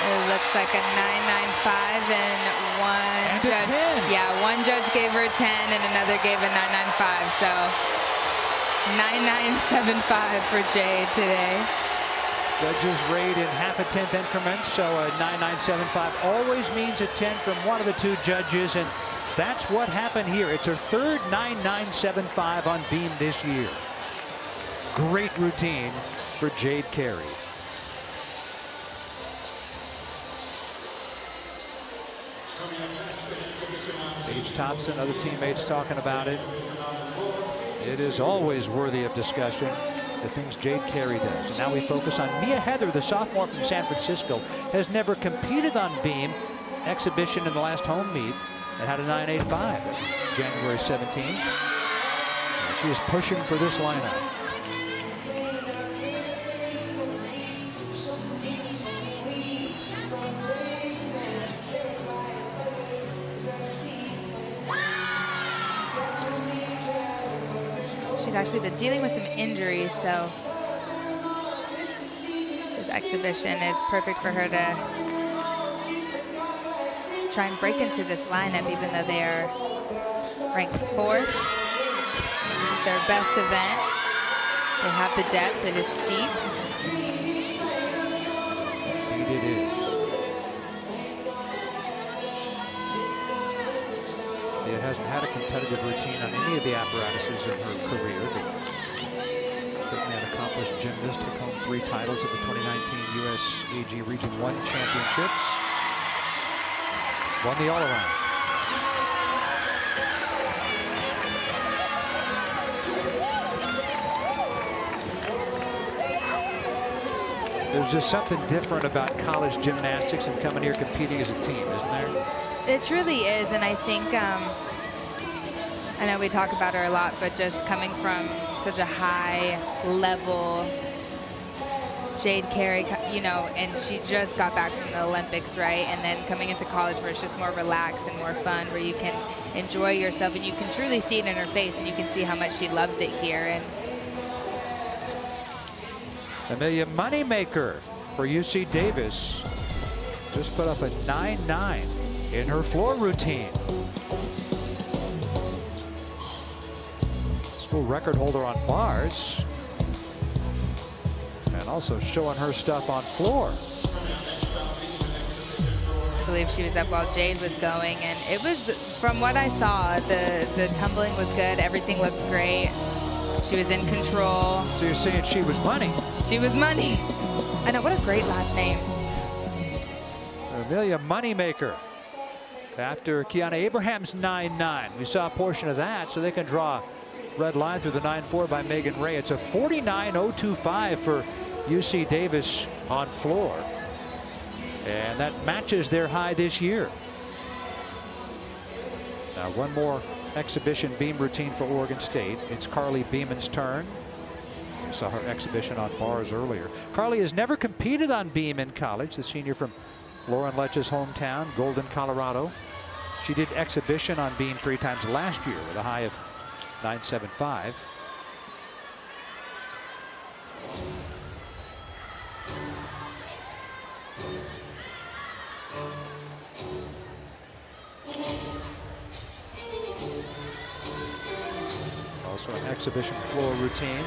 It looks like a 9.95 and one judge. 10. Yeah, one judge gave her a 10 and another gave a 9.95. So 9.975 for Jade today. Judges rate in half a 10th increments, so a 9.975 always means a 10 from one of the two judges, and that's what happened here. It's her third 9.975 on beam this year. Great routine for Jade Carey. Paige Thompson, other teammates talking about it. It is always worthy of discussion, the things Jade Carey does. And now we focus on Mia Heather, the sophomore from San Francisco, has never competed on beam. Exhibition in the last home meet and had a 9.85 January 17th. She is pushing for this lineup. She's actually been dealing with some injuries, so this exhibition is perfect for her to try and break into this lineup, even though they are ranked 4th. This is their best event. They have the depth. It is steep. Indeed it is. It hasn't had a competitive routine on any of the apparatuses in her career. But certainly an accomplished gymnast, took home 3 titles at the 2019 US AG Region 1 Championships. Won the all-around. There's just something different about college gymnastics and coming here competing as a team, isn't there? It truly is, and I think, I know we talk about her a lot, but just coming from such a high level, Jade Carey, you know, and she just got back from the Olympics, right? And then coming into college where it's just more relaxed and more fun, where you can enjoy yourself and you can truly see it in her face and you can see how much she loves it here. And Amelia Moneymaker for UC Davis just put up a 9.9 in her floor routine. School record holder on bars. And also showing her stuff on floor. I believe she was up while Jade was going, and it was, from what I saw, the tumbling was good. Everything looked great. She was in control. So you're saying she was money? She was money. I know, what a great last name. Amelia Moneymaker. After Kiana Abraham's 9.9, we saw a portion of that, so they can draw red line through the 9.4 by Megan Ray. It's a 49.025 for UC Davis on floor. And that matches their high this year. Now one more exhibition beam routine for Oregon State. It's Carly Beeman's turn. We saw her exhibition on bars earlier. Carly has never competed on beam in college, the senior from Lauren Letch's hometown, Golden, Colorado. She did exhibition on beam 3 times last year with a high of 9.75. Also an exhibition floor routine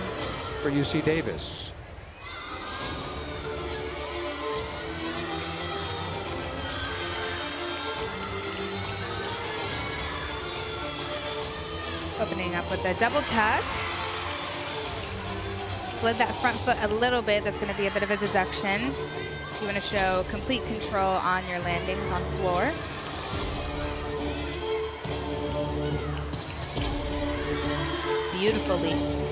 for UC Davis. Opening up with a double tuck. Slid that front foot a little bit. That's going to be a bit of a deduction. You want to show complete control on your landings on floor. Beautiful leaps.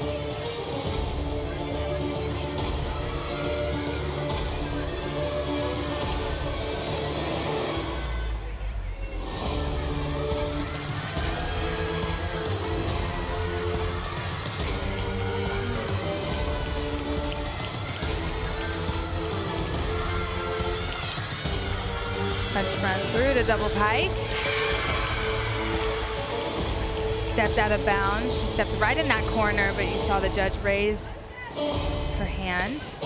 Punch front through to double pike. Stepped out of bounds. She stepped right in that corner, but you saw the judge raise her hand.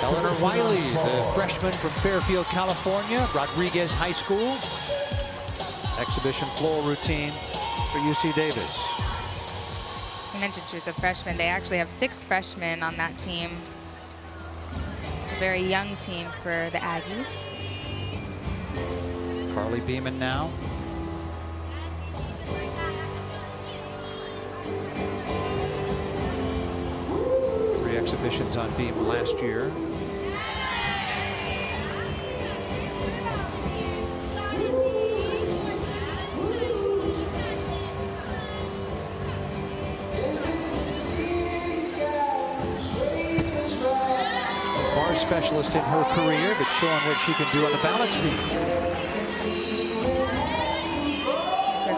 Eleanor Wiley, the freshman from Fairfield, California, Rodriguez High School. Exhibition floor routine for UC Davis. You mentioned she was a freshman. They actually have 6 freshmen on that team. It's a very young team for the Aggies. Carly Beeman now. Exhibitions on beam last year. Bar specialist in her career, but showing what she can do on the balance beam.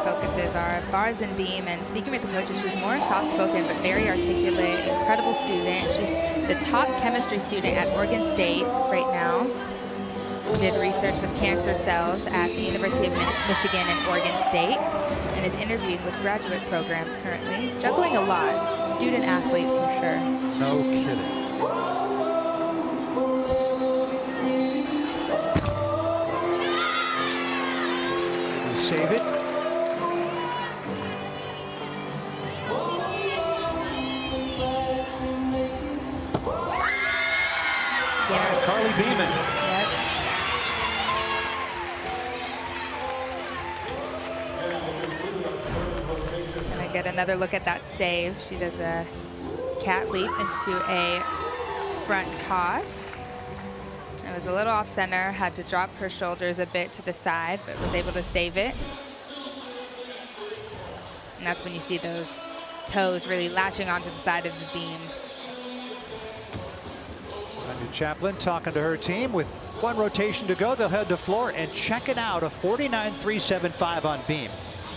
Focuses are bars and beam, and speaking with the coaches, she's more soft-spoken but very articulate, incredible student. She's the top chemistry student at Oregon State right now. Did research with cancer cells at the University of Michigan and Oregon State, and is interviewed with graduate programs currently. Juggling a lot. Student athlete for sure. No kidding. Save it. Carly Beeman. Yep. Gonna get another look at that save. She does a cat leap into a front toss. was a little off center, had to drop her shoulders a bit to the side, but was able to save it. And that's when you see those toes really latching onto the side of the beam. Andrew Chaplin talking to her team with 1 rotation to go. They'll head to floor and check it out, a 49.375 on beam,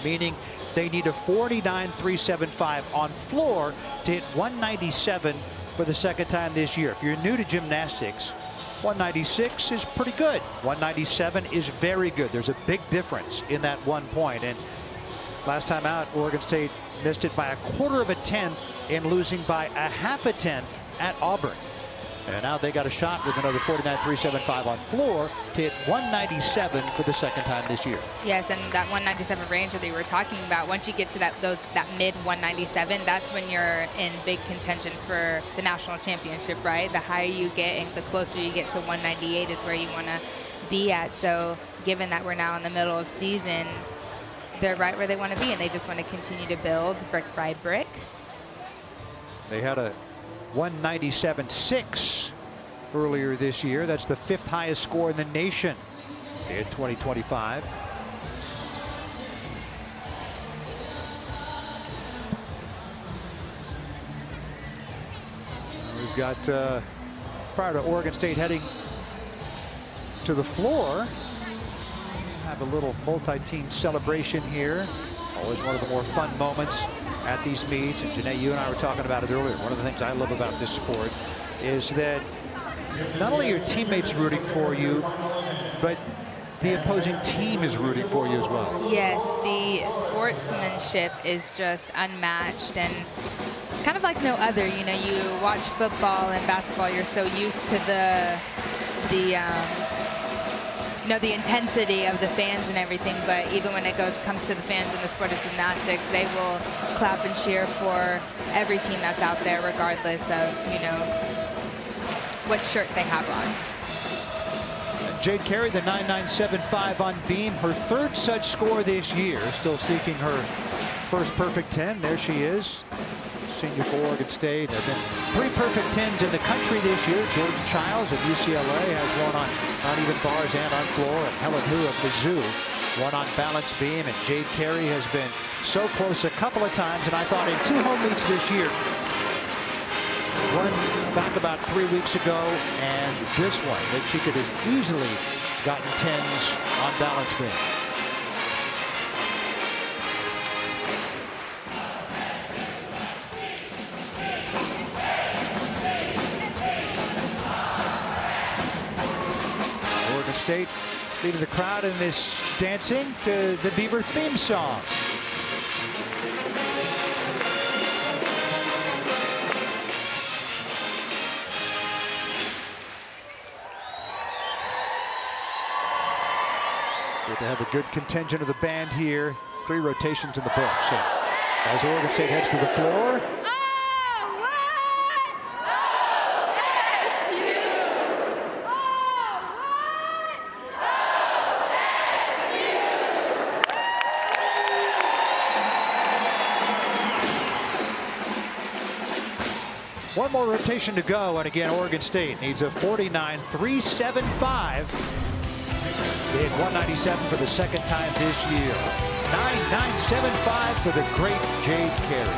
meaning they need a 49.375 on floor to hit 197 for the second time this year. If you're new to gymnastics, 196 is pretty good. 197 is very good. There's a big difference in that 1 point. And last time out, Oregon State missed it by 1/4 of a tenth and losing by 1/2 a tenth at Auburn. And now they got a shot with another 49.375 on floor to hit 197 for the second time this year. Yes, and that 197 range that they were talking about, once you get to that mid 197, that's when you're in big contention for the national championship, right? The higher you get and the closer you get to 198 is where you want to be at. So given that we're now in the middle of season, they're right where they want to be, and they just want to continue to build brick by brick. They had a 197.6 earlier this year. That's the 5th highest score in the nation in 2025. We've got prior to Oregon State heading to the floor, have a little multi-team celebration here. Always one of the more fun moments at these meets. And Janae, you and I were talking about it earlier. One of the things I love about this sport is that not only are your teammates rooting for you, but the opposing team is rooting for you as well. Yes, the sportsmanship is just unmatched and kind of like no other. You know, you watch football and basketball, you're so used to the intensity of the fans and everything, but even when it comes to the fans in the sport of gymnastics, they will clap and cheer for every team that's out there, regardless of, you know, what shirt they have on. And Jade Carey, the 9.975 on beam, her 3rd such score this year, still seeking her first perfect 10. There she is. Senior for Oregon State. There have been 3 perfect 10s in the country this year. Jordan Childs of UCLA has one on uneven bars and on floor, and Helen Hu of Mizzou one on balance beam. And Jade Carey has been so close a couple of times, and I thought in 2 home meets this year, one back about 3 weeks ago, and this one, that she could have easily gotten 10s on balance beam. State leading the crowd in this dancing to the Beaver theme song. Good to have a good contingent of the band here. 3 rotations in the books. So as Oregon State heads to the floor. One more rotation to go, and again, Oregon State needs a 49.375. They hit 197 for the second time this year. 9.975 for the great Jade Carey.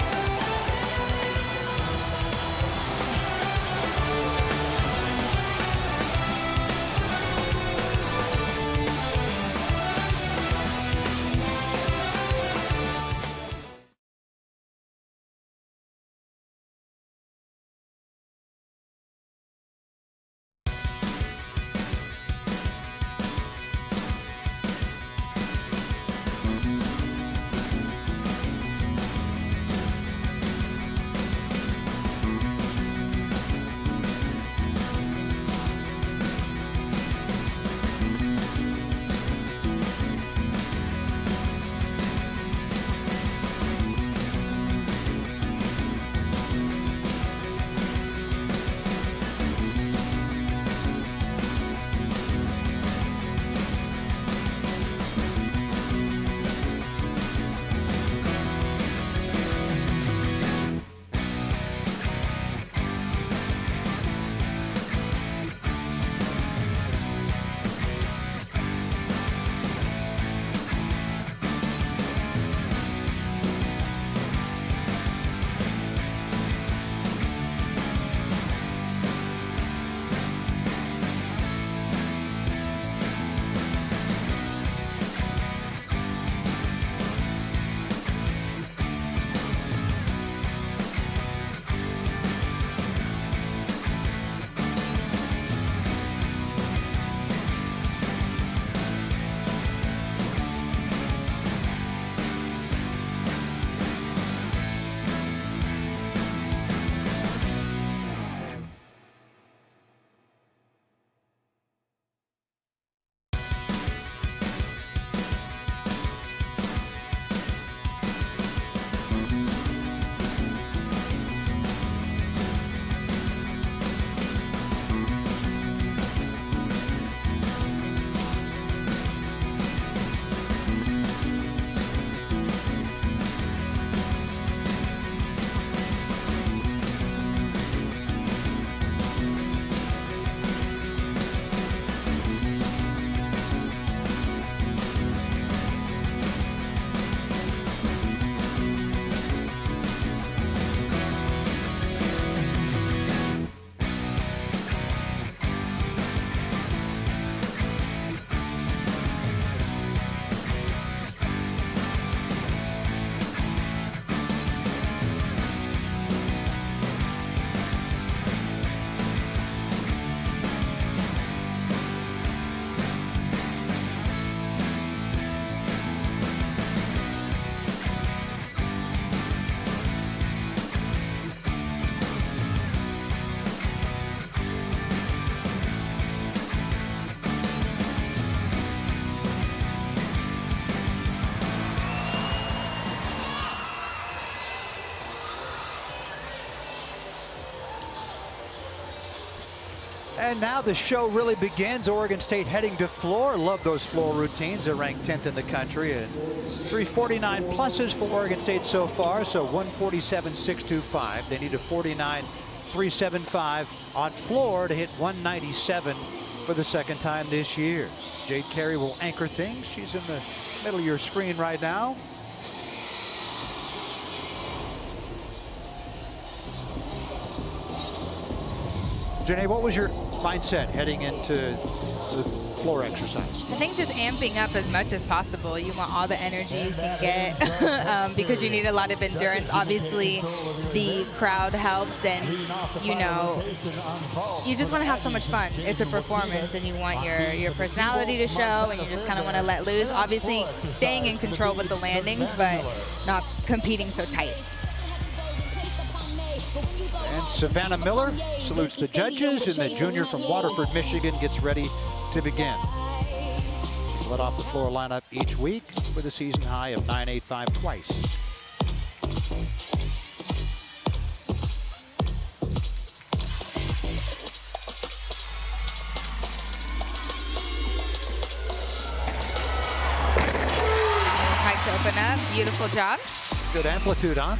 And now the show really begins. Oregon State heading to floor. Love those floor routines. They're ranked 10th in the country. And 349 pluses for Oregon State so far. So 147.625. They need a 49.375 on floor to hit 197 for the second time this year. Jade Carey will anchor things. She's in the middle of your screen right now. Janae, what was your mindset heading into the floor exercise? I think just amping up as much as possible. You want all the energy you can get because you need a lot of endurance. Obviously, the crowd helps, and you know, you just want to have so much fun. It's a performance, and you want your personality to show, and you just kind of want to let loose. Obviously, staying in control with the landings, but not competing so tight. And Savannah Miller salutes the judges, and the junior from Waterford, Michigan gets ready to begin. She's led off the floor lineup each week with a season high of 9.85 twice. Height to open up. Beautiful job. Good amplitude, huh?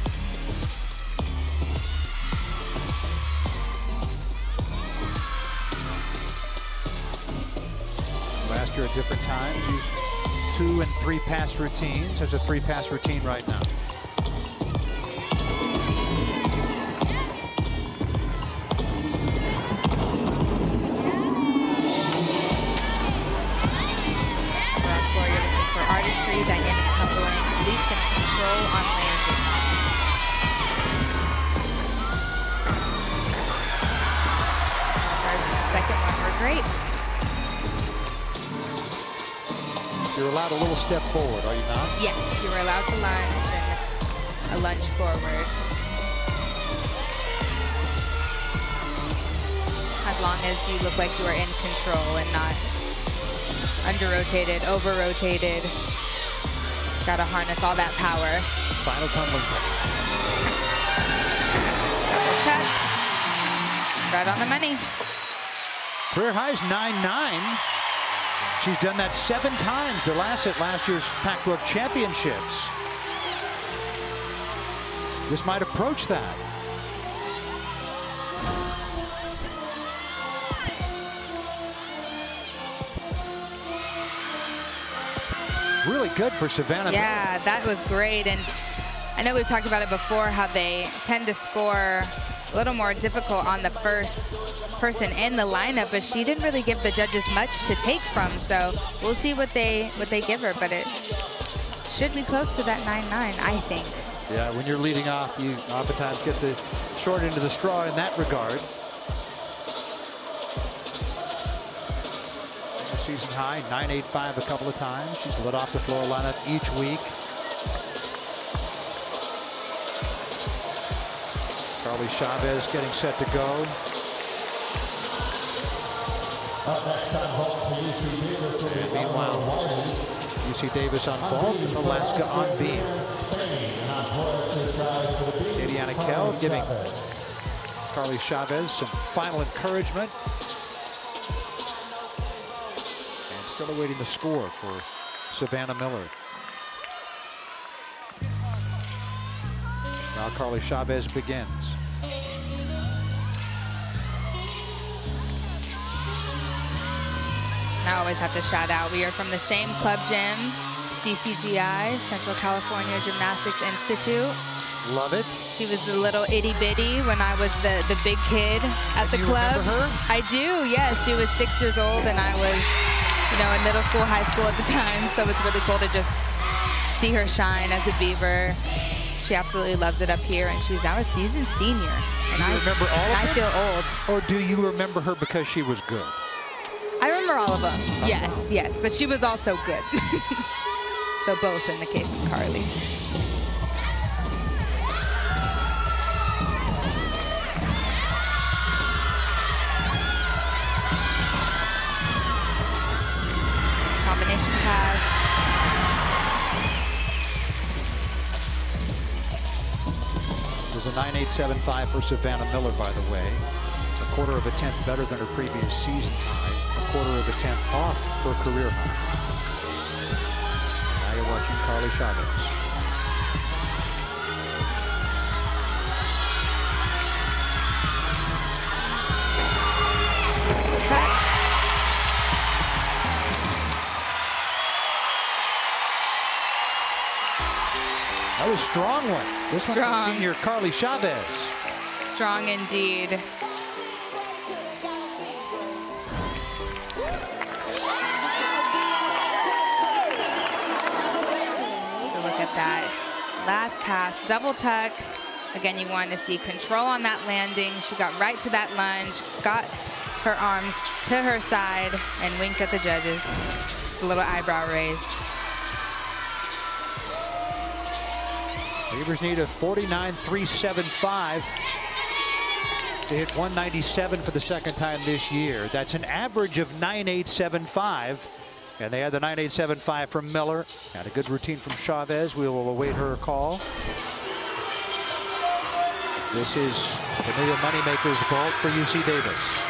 Last year at different times, used 2- and 3-pass routines. There's a 3-pass routine right now. Ground floor, you're looking for artistry, dynamic tumbling, leaps and control on landing. First, second one were great. You're allowed a little step forward, are you not? Yes, you were allowed to lunge and a lunge forward. As long as you look like you are in control and not under-rotated, over-rotated. Got to harness all that power. Final tumbling place. Double check. Right on the money. Career high's 9.9. She's done that 7 times, the last at last year's Pac-12 championships. This might approach that. Really good for Savannah. Yeah, that was great. And I know we've talked about it before, how they tend to score a little more difficult on the first person in the lineup, but she didn't really give the judges much to take from. So we'll see what they give her, but it should be close to that 9.9, I think. Yeah, when you're leading off, you oftentimes get the short end of the straw in that regard. Season high, 9.85 a couple of times. She's led off the floor lineup each week. Carly Chavez getting set to go. And meanwhile, UC Davis on vault, Alaska on beam. Adiana Kell giving Carly Chavez some final encouragement. And still awaiting the score for Savannah Miller. Now Carly Chavez begins. I always have to shout out, we are from the same club gym, CCGI, Central California Gymnastics Institute. Love it. She was the little itty bitty when I was the big kid at the club. Remember her? I do, yes. She was 6 years old and I was, you know, in middle school, high school at the time. So it's really cool to just see her shine as a Beaver. She absolutely loves it up here, and she's now a seasoned senior. And Do you remember all of them? I feel old. Or do you remember her because she was good? I remember all of them. Yes, yes, but she was also good. So both in the case of Carly. Combination pass. There's a 9.875 for Savannah Miller, by the way. quarter of a tenth better than her previous season high, a quarter of a tenth off her career high. Now you're watching Carly Chavez. That was a strong one. This one from senior Carly Chavez. Strong indeed. Look at that. Last pass, double tuck. Again, you want to see control on that landing. She got right to that lunge, got her arms to her side, and winked at the judges. A little eyebrow raise. Beavers need a 49.375 to hit 197 for the second time this year. That's an average of 9.875. And they had the 9.875 from Miller. And a good routine from Chavez. We will await her call. This is the new Moneymakers vault for UC Davis.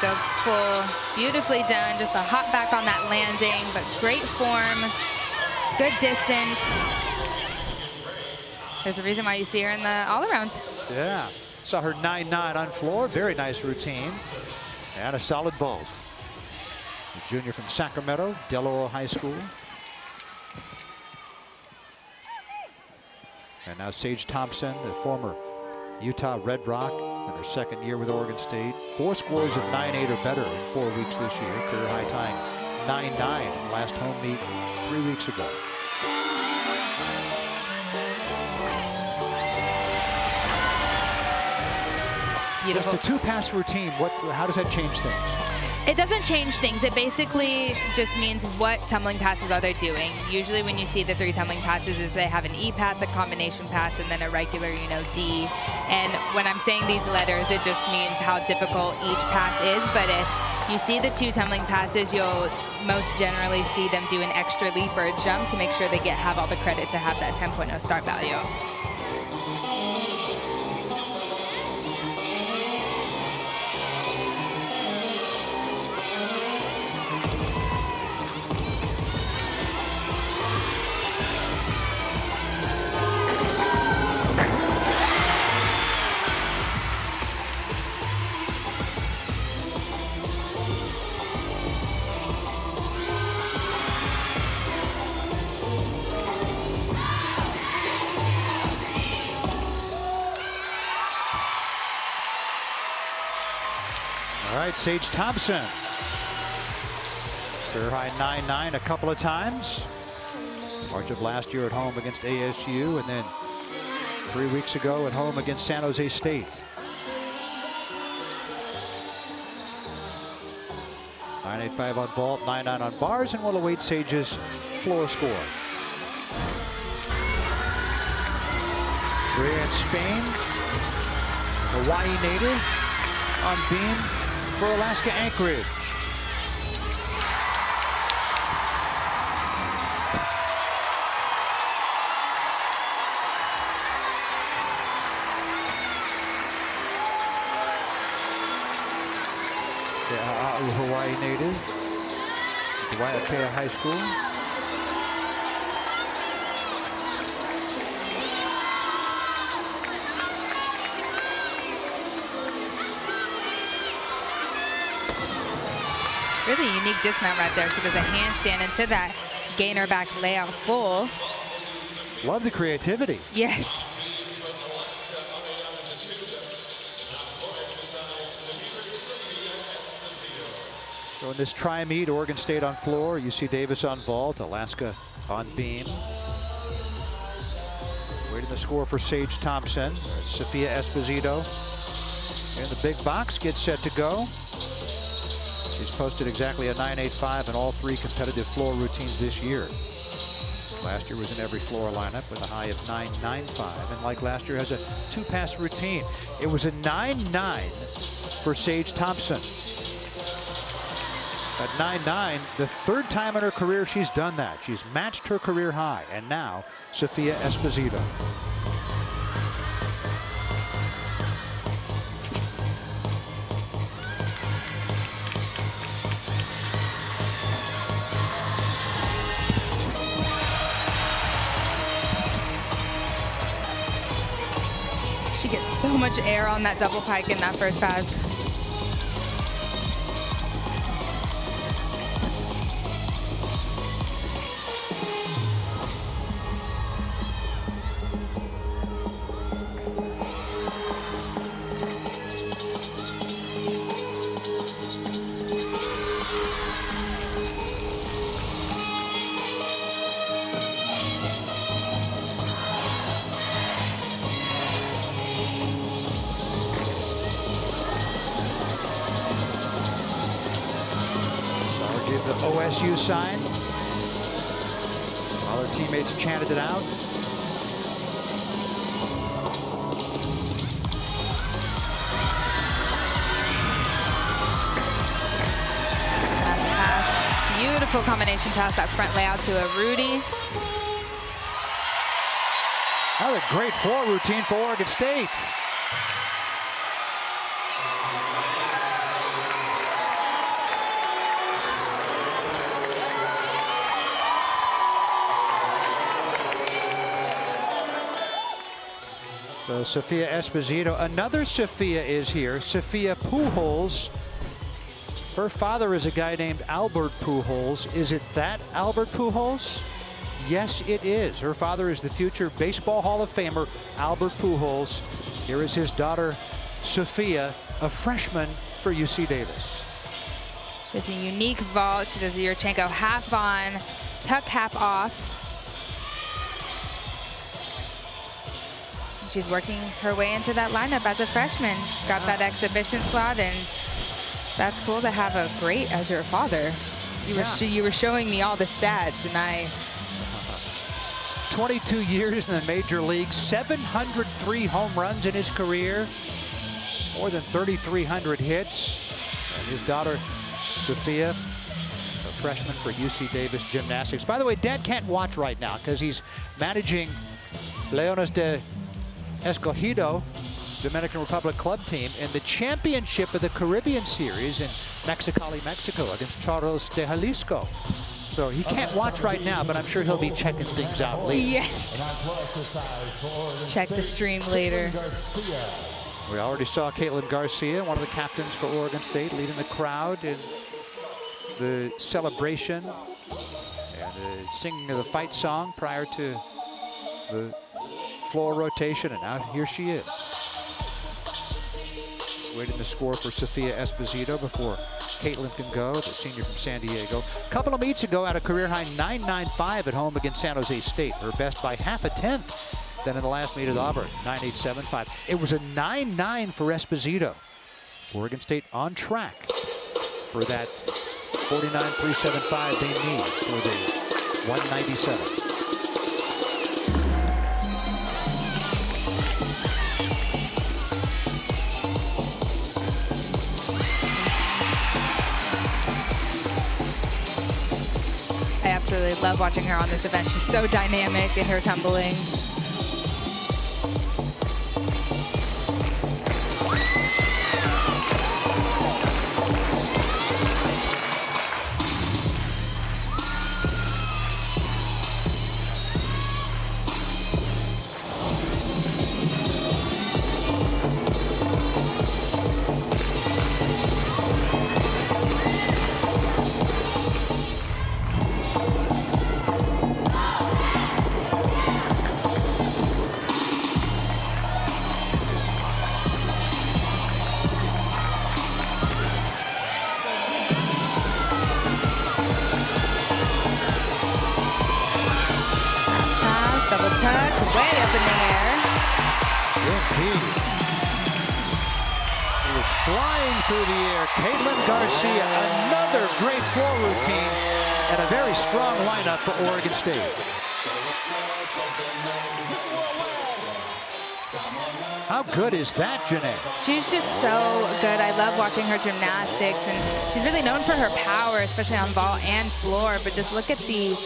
Go full, beautifully done. Just a hop back on that landing, but great form, good distance. There's a reason why you see her in the all-around. Yeah, saw her 9.9 on floor. Very nice routine and a solid vault. A junior from Sacramento, Del Oro High School. And now Sage Thompson, the former Utah Red Rock, in her second year with Oregon State. 4 scores of 9.8 or better in 4 weeks this year. Career high tying 9.9 in the last home meet 3 weeks ago. Beautiful. Just the 2-pass routine, how does that change things? It doesn't change things. It basically just means what tumbling passes are they doing. Usually when you see the 3 tumbling passes is they have an E pass, a combination pass, and then a regular, D. And when I'm saying these letters, it just means how difficult each pass is. But if you see the 2 tumbling passes, you'll most generally see them do an extra leap or a jump to make sure they have all the credit to have that 10.0 start value. All right, Sage Thompson. Career high 9.9 a couple of times. March of last year at home against ASU, and then 3 weeks ago at home against San Jose State. 9.85 on vault, 9.9 on bars, and we'll await Sage's floor score. We're in Spain. Hawaii native on beam for Alaska Anchorage. Hawaii native, Waiakea High School. Really unique dismount right there. She does a handstand into that gainer back layout full. Love the creativity. Yes. So in this tri-meet, Oregon State on floor, UC Davis on vault, Alaska on beam. Waiting the score for Sage Thompson. Sophia Esposito in the big box, gets set to go. She's posted exactly a 9.85 in all 3 competitive floor routines this year. Last year was in every floor lineup with a high of 9.95, and like last year has a 2-pass routine. It was a 9.9 for Sage Thompson. At 9.9, the 3rd time in her career she's done that. She's matched her career high, and now Sophia Esposito. so much air on that double pike in that first pass. Give the OSU sign while her teammates chanted it out. Last pass. Beautiful combination pass, that front layout to a Rudy. Another great floor routine for Oregon State. So Sophia Esposito, another Sophia is here, Sophia Pujols. Her father is a guy named Albert Pujols. Is it that Albert Pujols? Yes, it is. Her father is the future Baseball Hall of Famer, Albert Pujols. Here is his daughter, Sophia, a freshman for UC Davis. It's a unique vault. She does a Yurchenko half on, tuck half off. She's working her way into that lineup as a freshman. Got that exhibition squad, and that's cool to have a great as your father. You were showing me all the stats, and I... 22 years in the major leagues, 703 home runs in his career, more than 3,300 hits. And his daughter, Sophia, a freshman for UC Davis Gymnastics. By the way, Dad can't watch right now because he's managing Leones de Escogido, Dominican Republic club team, in the championship of the Caribbean Series in Mexicali, Mexico against Charros de Jalisco. So he can't watch right now, but I'm sure he'll be checking things out later. Yes. Check the stream later. We already saw Caitlin Garcia, one of the captains for Oregon State, leading the crowd in the celebration and singing of the fight song prior to the floor rotation, and now here she is. Waiting to score for Sophia Esposito before Caitlin can go, the senior from San Diego. A couple of meets ago, at a career-high 9.95 at home against San Jose State. Her best by half a tenth than in the last meet at Auburn, 9.875. It was a 9.9 for Esposito. Oregon State on track for that 49.375 they need for the 197. I absolutely love watching her on this event. She's so dynamic in her tumbling. Double tuck, way up in the air. Indeed. He was flying through the air. Caitlin Garcia, another great floor routine and a very strong lineup for Oregon State. How good is that, Janae? She's just so good. I love watching her gymnastics, and she's really known for her power, especially on vault and floor. But just look at the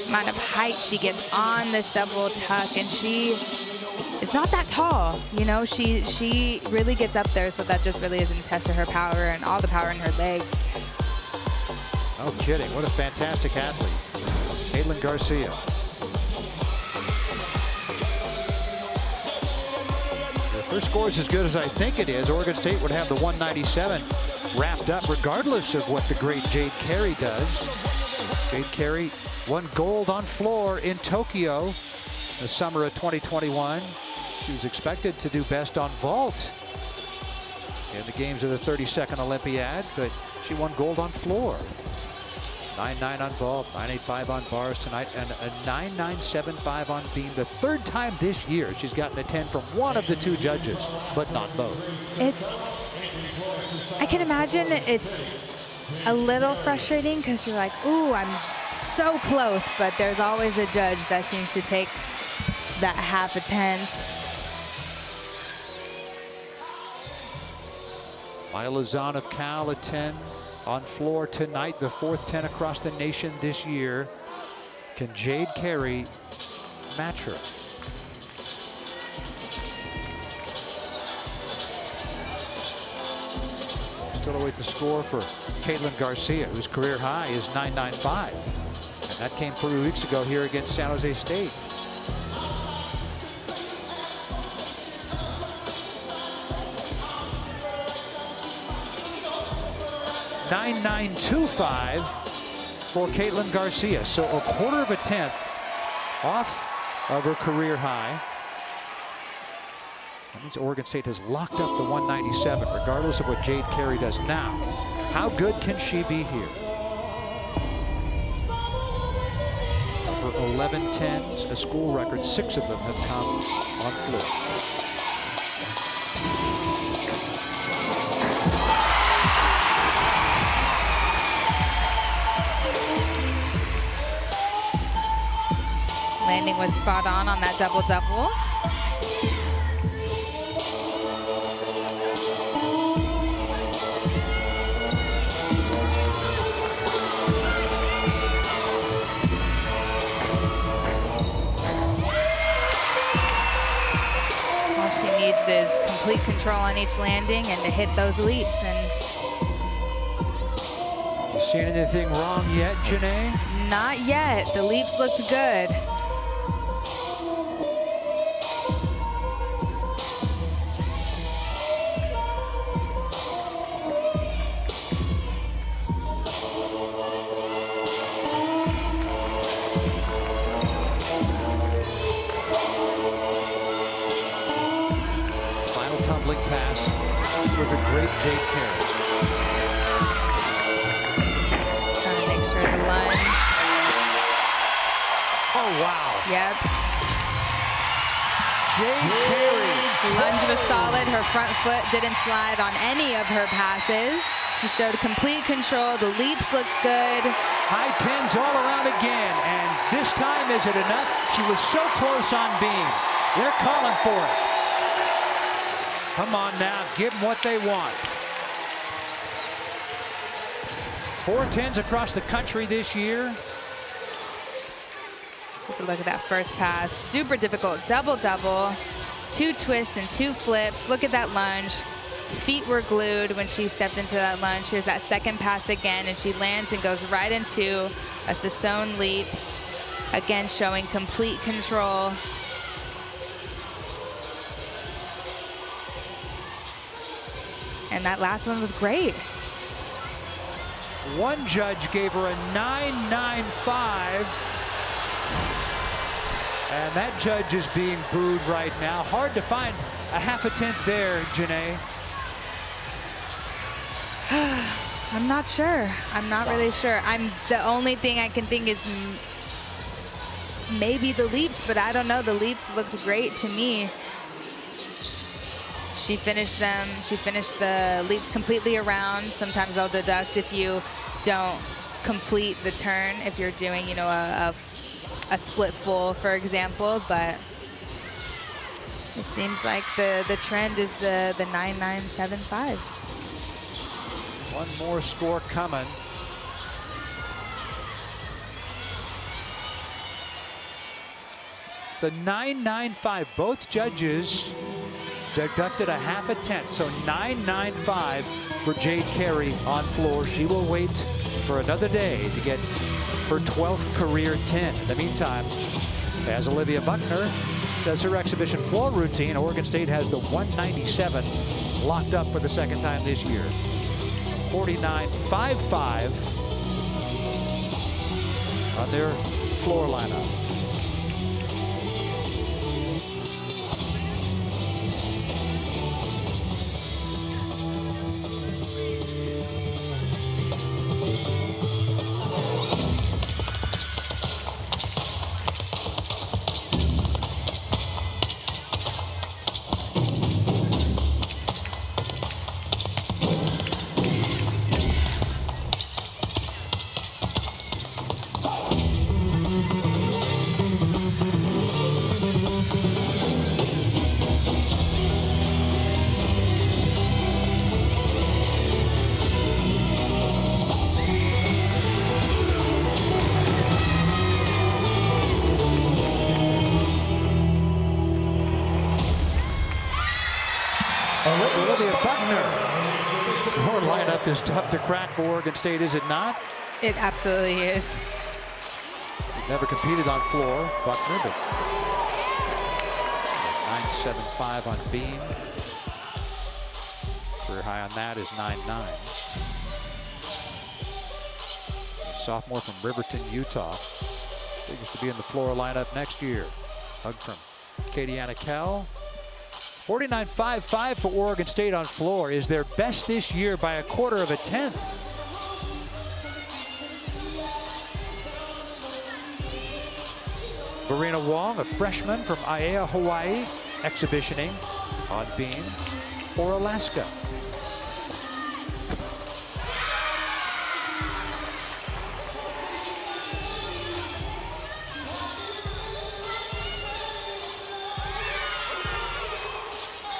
amount of height she gets on this double tuck, and she is not that tall. You know, she really gets up there, so that just really is a test of her power and all the power in her legs. No kidding. What a fantastic athlete. Caitlin Garcia. her score is as good as I think it is. Oregon State would have the 197 wrapped up regardless of what the great Jade Carey does. Jade Carey won gold on floor in Tokyo the summer of 2021. She was expected to do best on vault in the games of the 32nd Olympiad, but she won gold on floor. 9.9 on vault, 9.85 on bars tonight, and a 9.975 on beam. The third time this year she's gotten a 10 from one of the two judges, but not both. I can imagine it's a little frustrating because you're like, ooh, I'm so close, but there's always a judge that seems to take that half a 10. Maya Lazan of Cal, a 10 on floor tonight, the fourth 10 across the nation this year. Can Jade Carey match her? Still await the score for Caitlin Garcia, whose career high is 9.95. And that came 3 weeks ago here against San Jose State. .9925 for Caitlin Garcia. So a quarter of a tenth off of her career high. That means Oregon State has locked up the 197, regardless of what Jade Carey does now. How good can she be here? Over 11 10s, a school record, 6 of them have come on floor. Landing was spot on that double-double. All she needs is complete control on each landing and to hit those leaps. And you seen anything wrong yet, Janae? not yet. The leaps looked good. Tumbling pass for the great Jade Carey. Trying to make sure the lunge. Oh, wow. Yep. Jade Carey. The lunge was solid. Her front foot didn't slide on any of her passes. She showed complete control. The leaps looked good. High tens all around again. And this time, is it enough? She was so close on beam. They're calling for it. Come on now, give them what they want. 4 10s across the country this year. Just a look at that first pass. Super difficult. Double-double. 2 twists and 2 flips. Look at that lunge. Feet were glued when she stepped into that lunge. Here's that second pass again, and she lands and goes right into a Sassoon leap. Again, showing complete control. And that last one was great. One judge gave her a 9.95. And that judge is being booed right now. Hard to find a half a tenth there, Janae. I'm not sure. I'm not really sure. The only thing I can think is maybe the leaps, but I don't know. The leaps looked great to me. She finished them. She finished the leaps completely around. Sometimes they'll deduct if you don't complete the turn, if you're doing, you know, a split full, for example. But it seems like the trend is the 9.975. One more score coming. It's a 9.95. Both judges deducted a half a tenth, so 9.95 for Jade Carey on floor. She will wait for another day to get her 12th career 10. In the meantime, as Olivia Buckner does her exhibition floor routine. Oregon State has the 197 locked up for the second time this year. 49.55 on their floor lineup. Her lineup is tough to crack for Oregon State, is it not? It absolutely is. Never competed on floor, Buckner, but 9.75 on beam. Career high on that is 9.9. Sophomore from Riverton, Utah. Figures to be in the floor lineup next year. Hug from Katie Anakel. 49.55 for Oregon State on floor is their best this year by a quarter of a tenth. Verena Wong, a freshman from Aiea, Hawaii, exhibitioning on beam for Alaska.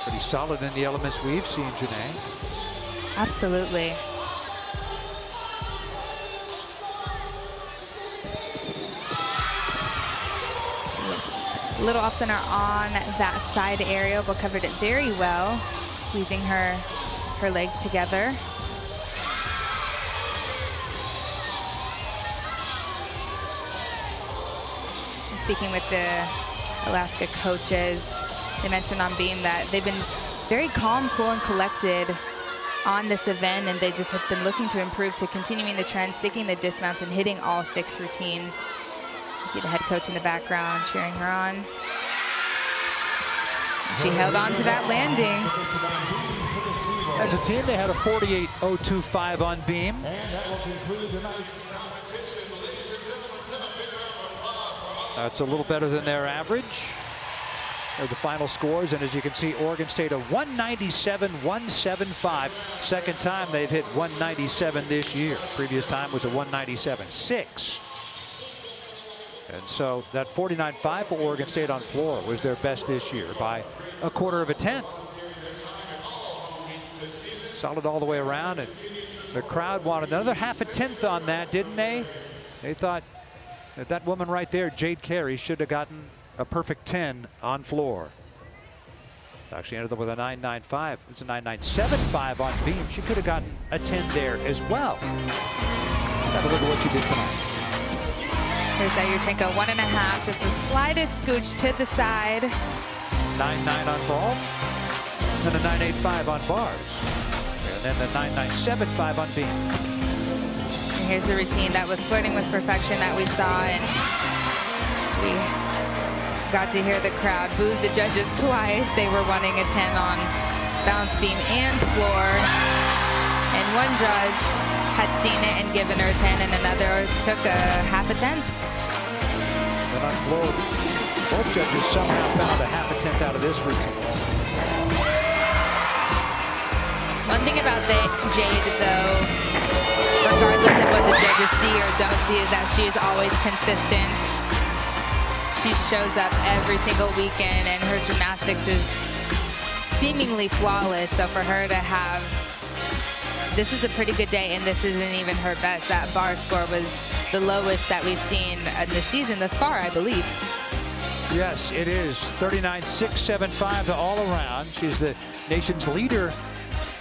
Pretty solid in the elements we've seen, Janae. Absolutely. Little off center on that side aerial, but covered it very well, squeezing her legs together. And speaking with the Alaska coaches, they mentioned on beam that they've been very calm, cool, and collected on this event, and they just have been looking to improve to continuing the trend, sticking the dismounts, and hitting all 6 routines. You see the head coach in the background cheering her on. She held on to that landing. As a team, they had a 48.025 on beam. And that will conclude tonight's That's a little better than their average. Are the final scores, and as you can see, Oregon State a 197.175. Second time they've hit 197 this year. Previous time was a 197.6. And so that 49.5 for Oregon State on floor was their best this year by a quarter of a tenth. Solid all the way around, and the crowd wanted another half a tenth on that, didn't they? They thought that that woman right there, Jade Carey, should have gotten a perfect 10 on floor. Actually ended up with a 9.95. It's a 9.975 on beam. She could have gotten a 10 there as well. Let's have a look at what she did tonight. Here's Yurchenko, 1.5, just the slightest scooch to the side. 9.9 on vault, and then a 9.85 on bars, and then the 9.975 on beam. And here's the routine that was flirting with perfection that we saw, and we got to hear the crowd boo the judges twice. They were wanting a 10 on balance beam and floor, and one judge had seen it and given her a 10, and another took a half a tenth. And on floor, both judges somehow found a half a tenth out of this routine. One thing about Jade, though, regardless of what the judges see or don't see, is that she is always consistent. She shows up every single weekend, and her gymnastics is seemingly flawless. So for her to have, this is a pretty good day, and this isn't even her best. That bar score was the lowest that we've seen in the season thus far, I believe. Yes, it is. 39.675 to all around. She's the nation's leader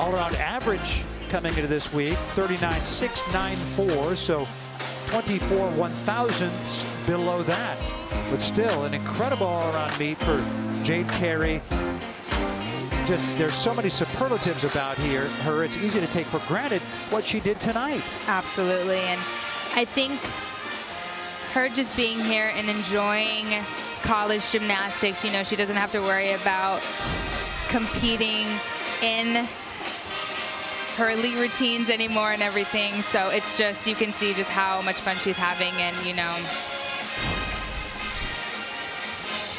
all around average coming into this week. 39.694. So 24 1/1000ths below that. But still an incredible all-around meet for Jade Carey. Just there's so many superlatives about her. It's easy to take for granted what she did tonight. Absolutely. And I think her just being here and enjoying college gymnastics, you know, she doesn't have to worry about competing in her elite routines anymore and everything. So it's just, you can see just how much fun she's having, and you know,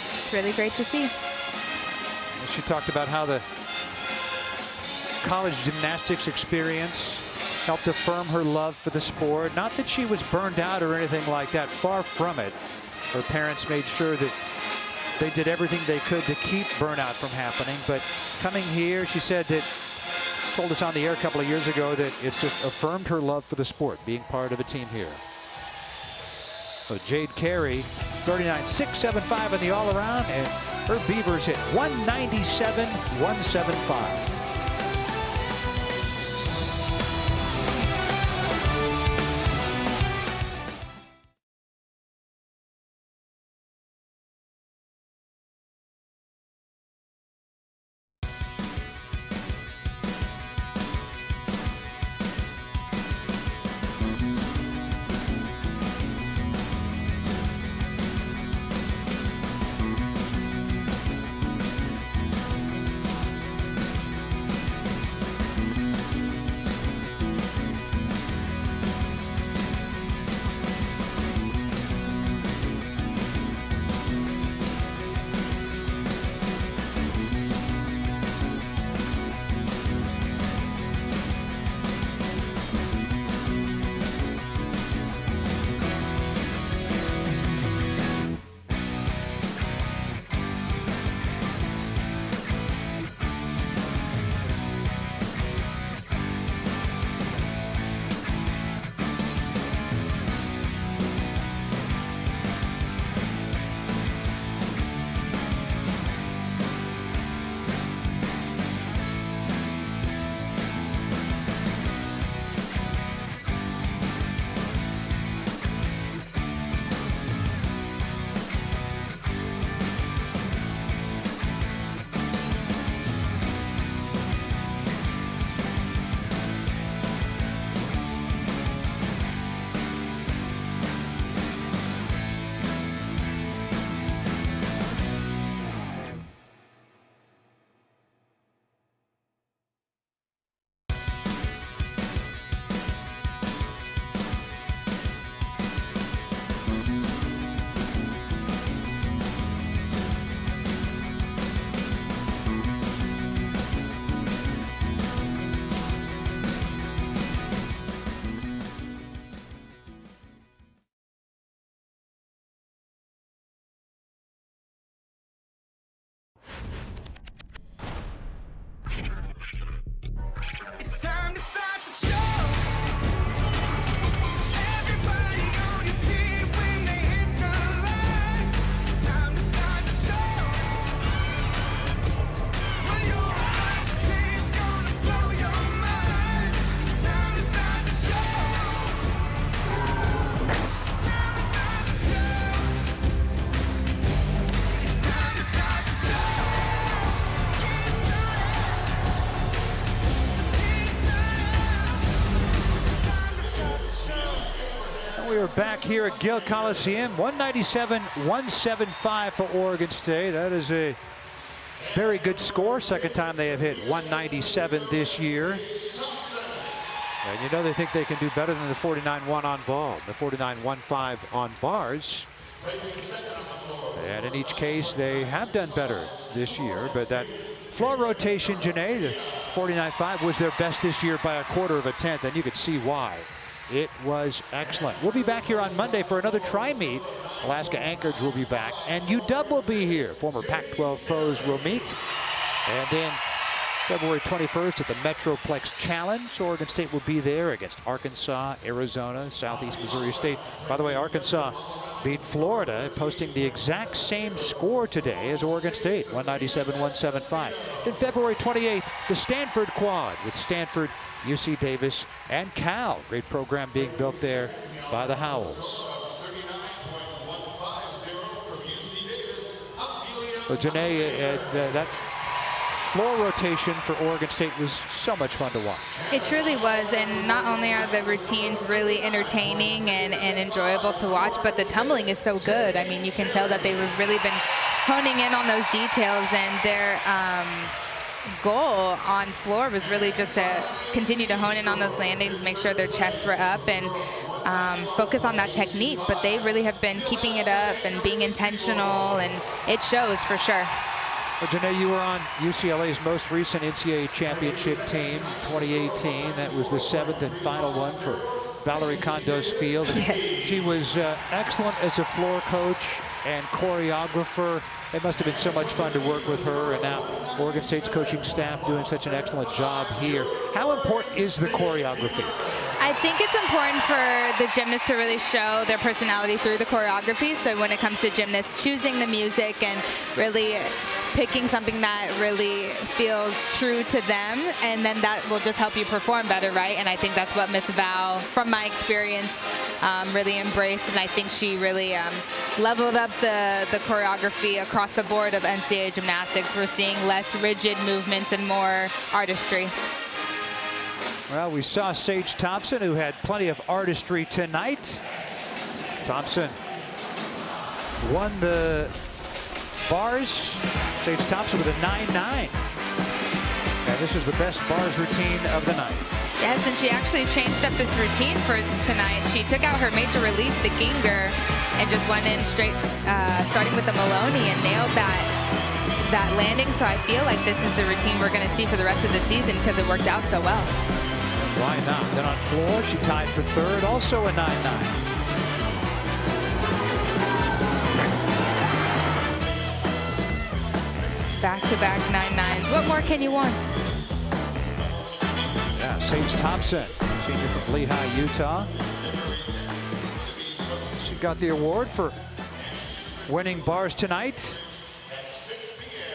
it's really great to see. She talked about how the college gymnastics experience helped affirm her love for the sport. Not that she was burned out or anything like that, far from it. Her parents made sure that they did everything they could to keep burnout from happening. But coming here, she said that, told us on the air a couple of years ago, that it's just affirmed her love for the sport, being part of a team here. So Jade Carey, 39.675 in the all-around, and her Beavers hit 197.175. We are back here at Gill Coliseum. 197.175 for Oregon State. That is a very good score. Second time they have hit 197 this year. And you know they think they can do better than the 49.1 on vault, the 49.15 on bars. And in each case, they have done better this year. But that floor rotation, Janae, the 49.5 was their best this year by 1/4 of a tenth, and you could see why. It was excellent. We'll be back here on Monday for another tri-meet. Alaska Anchorage will be back, and UW will be here. Former Pac-12 pros will meet. And then February 21st at the Metroplex Challenge, Oregon State will be there against Arkansas, Arizona, Southeast Missouri State. By the way, Arkansas beat Florida, posting the exact same score today as Oregon State, 197.175. Then February 28th, the Stanford Quad with Stanford, UC Davis, and Cal. Great program being built there by the Howells. But Janae, that floor rotation for Oregon State was so much fun to watch. It truly was, and not only are the routines really entertaining and enjoyable to watch, but the tumbling is so good. I mean, you can tell that they've really been honing in on those details, and their goal on floor was really just to continue to hone in on those landings, make sure their chests were up, and focus on that technique. But they really have been keeping it up and being intentional, and it shows for sure. Well, Janae, you were on UCLA's most recent NCAA championship team, 2018. That was the 7th and final one for Valerie Condos Field. Yes. She was excellent as a floor coach and choreographer. It must have been so much fun to work with her, and now Oregon State's coaching staff doing such an excellent job here. How important is the choreography? I think it's important for the gymnasts to really show their personality through the choreography. So when it comes to gymnasts, choosing the music and really picking something that really feels true to them, and then that will just help you perform better, right? And I think that's what Miss Val, from my experience, really embraced, and I think she really leveled up the choreography across the board of NCAA gymnastics. We're seeing less rigid movements and more artistry. Well, we saw Sage Thompson, who had plenty of artistry tonight. Thompson won the bars. Sage Thompson with a 9-9. And this is the best bars routine of the night. Yes, and she actually changed up this routine for tonight. She took out her major release, the Ginger, and just went in straight, starting with the Maloney, and nailed that landing. So I feel like this is the routine we're going to see for the rest of the season because it worked out so well. Why not? Then on floor, she tied for third, also a 9-9. Back-to-back 9-9s. What more can you want? Yeah, Sage Thompson, senior from Lehigh, Utah. She got the award for winning bars tonight.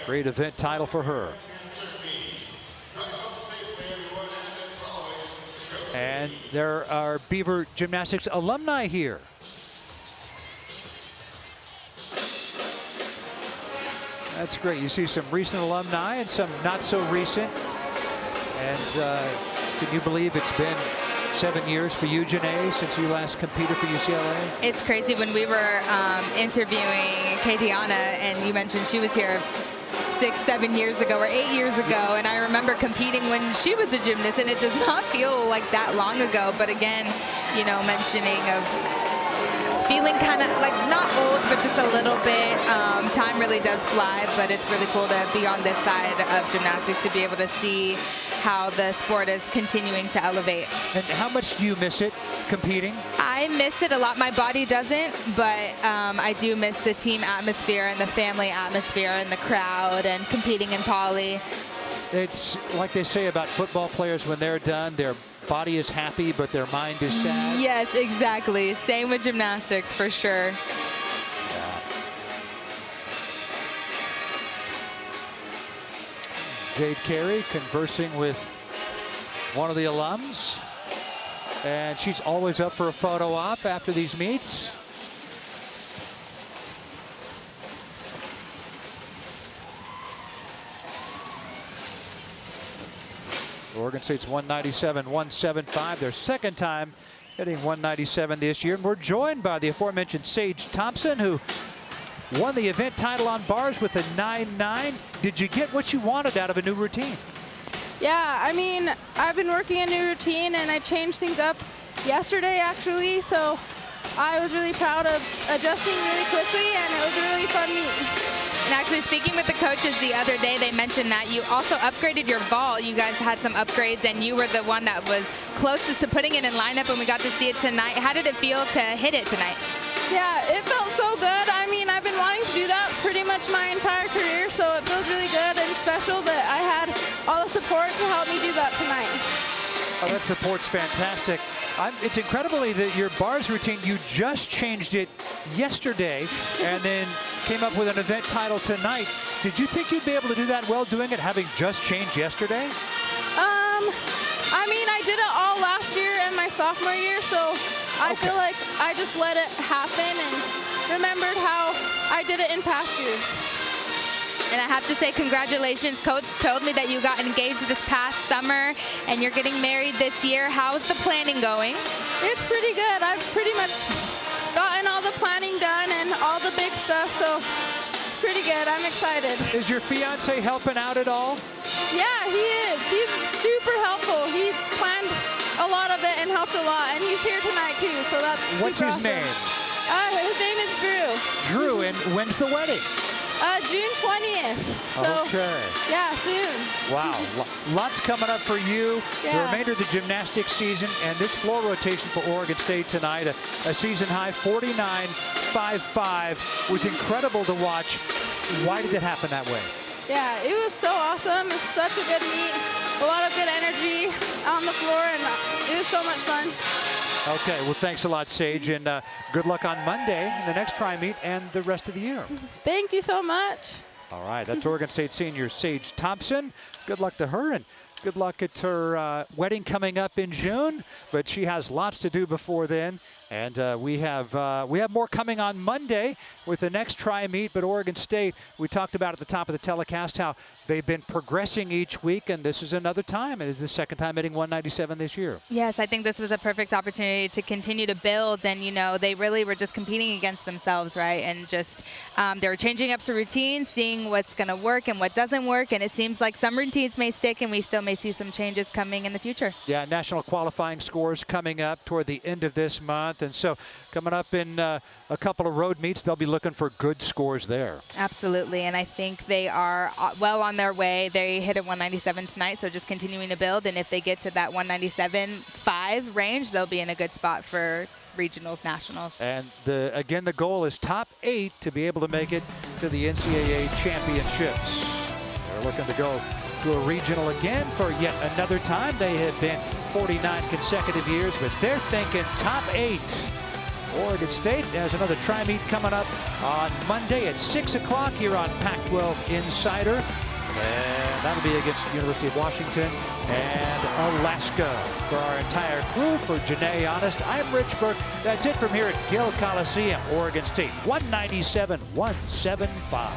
Great event title for her. And there are Beaver Gymnastics alumni here. That's great. You see some recent alumni and some not so recent. And can you believe it's been 7 years for you, Janae, since you last competed for UCLA? It's crazy. When we were interviewing Katiana, and you mentioned she was here 6, 7 years ago or 8 years ago, and I remember competing when she was a gymnast, and it does not feel like that long ago. But again, you know, mentioning of feeling kind of like not old, but just a little bit. Time really does fly, but it's really cool to be on this side of gymnastics, to be able to see how the sport is continuing to elevate. And how much do you miss it, competing? I miss it a lot. My body doesn't, but I do miss the team atmosphere and the family atmosphere and the crowd and competing in poly. It's like they say about football players, when they're done, their body is happy, but their mind is sad. Yes, exactly. Same with gymnastics, for sure. Jade Carey conversing with one of the alums, and she's always up for a photo op after these meets. Oregon State's 197-175, their second time hitting 197 this year. And we're joined by the aforementioned Sage Thompson, who won the event title on bars with a 9-9. Did you get what you wanted out of a new routine? Yeah, I mean, I've been working a new routine, and I changed things up yesterday, actually. So I was really proud of adjusting really quickly, and it was a really fun meet. And actually, speaking with the coaches the other day, they mentioned that you also upgraded your vault. You guys had some upgrades, and you were the one that was closest to putting it in lineup, and we got to see it tonight. How did it feel to hit it tonight? Yeah, it felt so good. I mean, I've been wanting to do that pretty much my entire career, so it feels really good and special that I had all the support to help me do that tonight. Oh, that support's fantastic. It's incredible that your bars routine, you just changed it yesterday and then came up with an event title tonight. Did you think you'd be able to do that well doing it, having just changed yesterday? I mean, I did it all last year and my sophomore year, so I feel like I just let it happen and remembered how I did it in past years. And I have to say congratulations. Coach told me that you got engaged this past summer and you're getting married this year. How's the planning going? It's pretty good. I've pretty much gotten all the planning done and all the big stuff, so it's pretty good. I'm excited. Is your fiance helping out at all? Yeah, he is. He's super helpful. He's planned a lot of it and helped a lot, and he's here tonight too, so that's What's super his awesome. name? His name is Drew. Drew, and when's the wedding? June 20th. So, Okay. yeah, soon. Wow, lots coming up for you. The Yeah. remainder of the gymnastics season and this floor rotation for Oregon State tonight. A season high 49.55 was incredible to watch. Why did it happen that way? Yeah, it was so awesome. It's such a good meet. A lot of good energy on the floor, and it was so much fun. Okay, well, thanks a lot, Sage, and good luck on Monday in the next tri-meet and the rest of the year. Thank you so much. All right, that's Oregon State senior Sage Thompson. Good luck to her, and good luck at her wedding coming up in June. But she has lots to do before then, and we have more coming on Monday with the next tri-meet. But Oregon State, we talked about at the top of the telecast how they've been progressing each week, and this is another time. It is the second time hitting 197 this year. Yes, I think this was a perfect opportunity to continue to build, and they really were just competing against themselves, right? And just they were changing up some routines, seeing what's going to work and what doesn't work, and it seems like some routines may stick, and we still may see some changes coming in the future. Yeah, national qualifying scores coming up toward the end of this month, and so coming up in a couple of road meets, they'll be looking for good scores there. Absolutely, and I think they are well on their way. They hit a 197 tonight, so just continuing to build, and if they get to that 197.5 range, they'll be in a good spot for regionals, nationals. And again, the goal is top 8 to be able to make it to the NCAA championships. They're looking to go to a regional again for yet another time. They have been 49 consecutive years, but they're thinking top 8. Oregon State has another tri-meet coming up on Monday at 6 o'clock here on Pac-12 Insider. And that'll be against the University of Washington and Alaska. For our entire crew, for Janae Honest, I'm Rich Burke. That's it from here at Gill Coliseum, Oregon State, 197-175.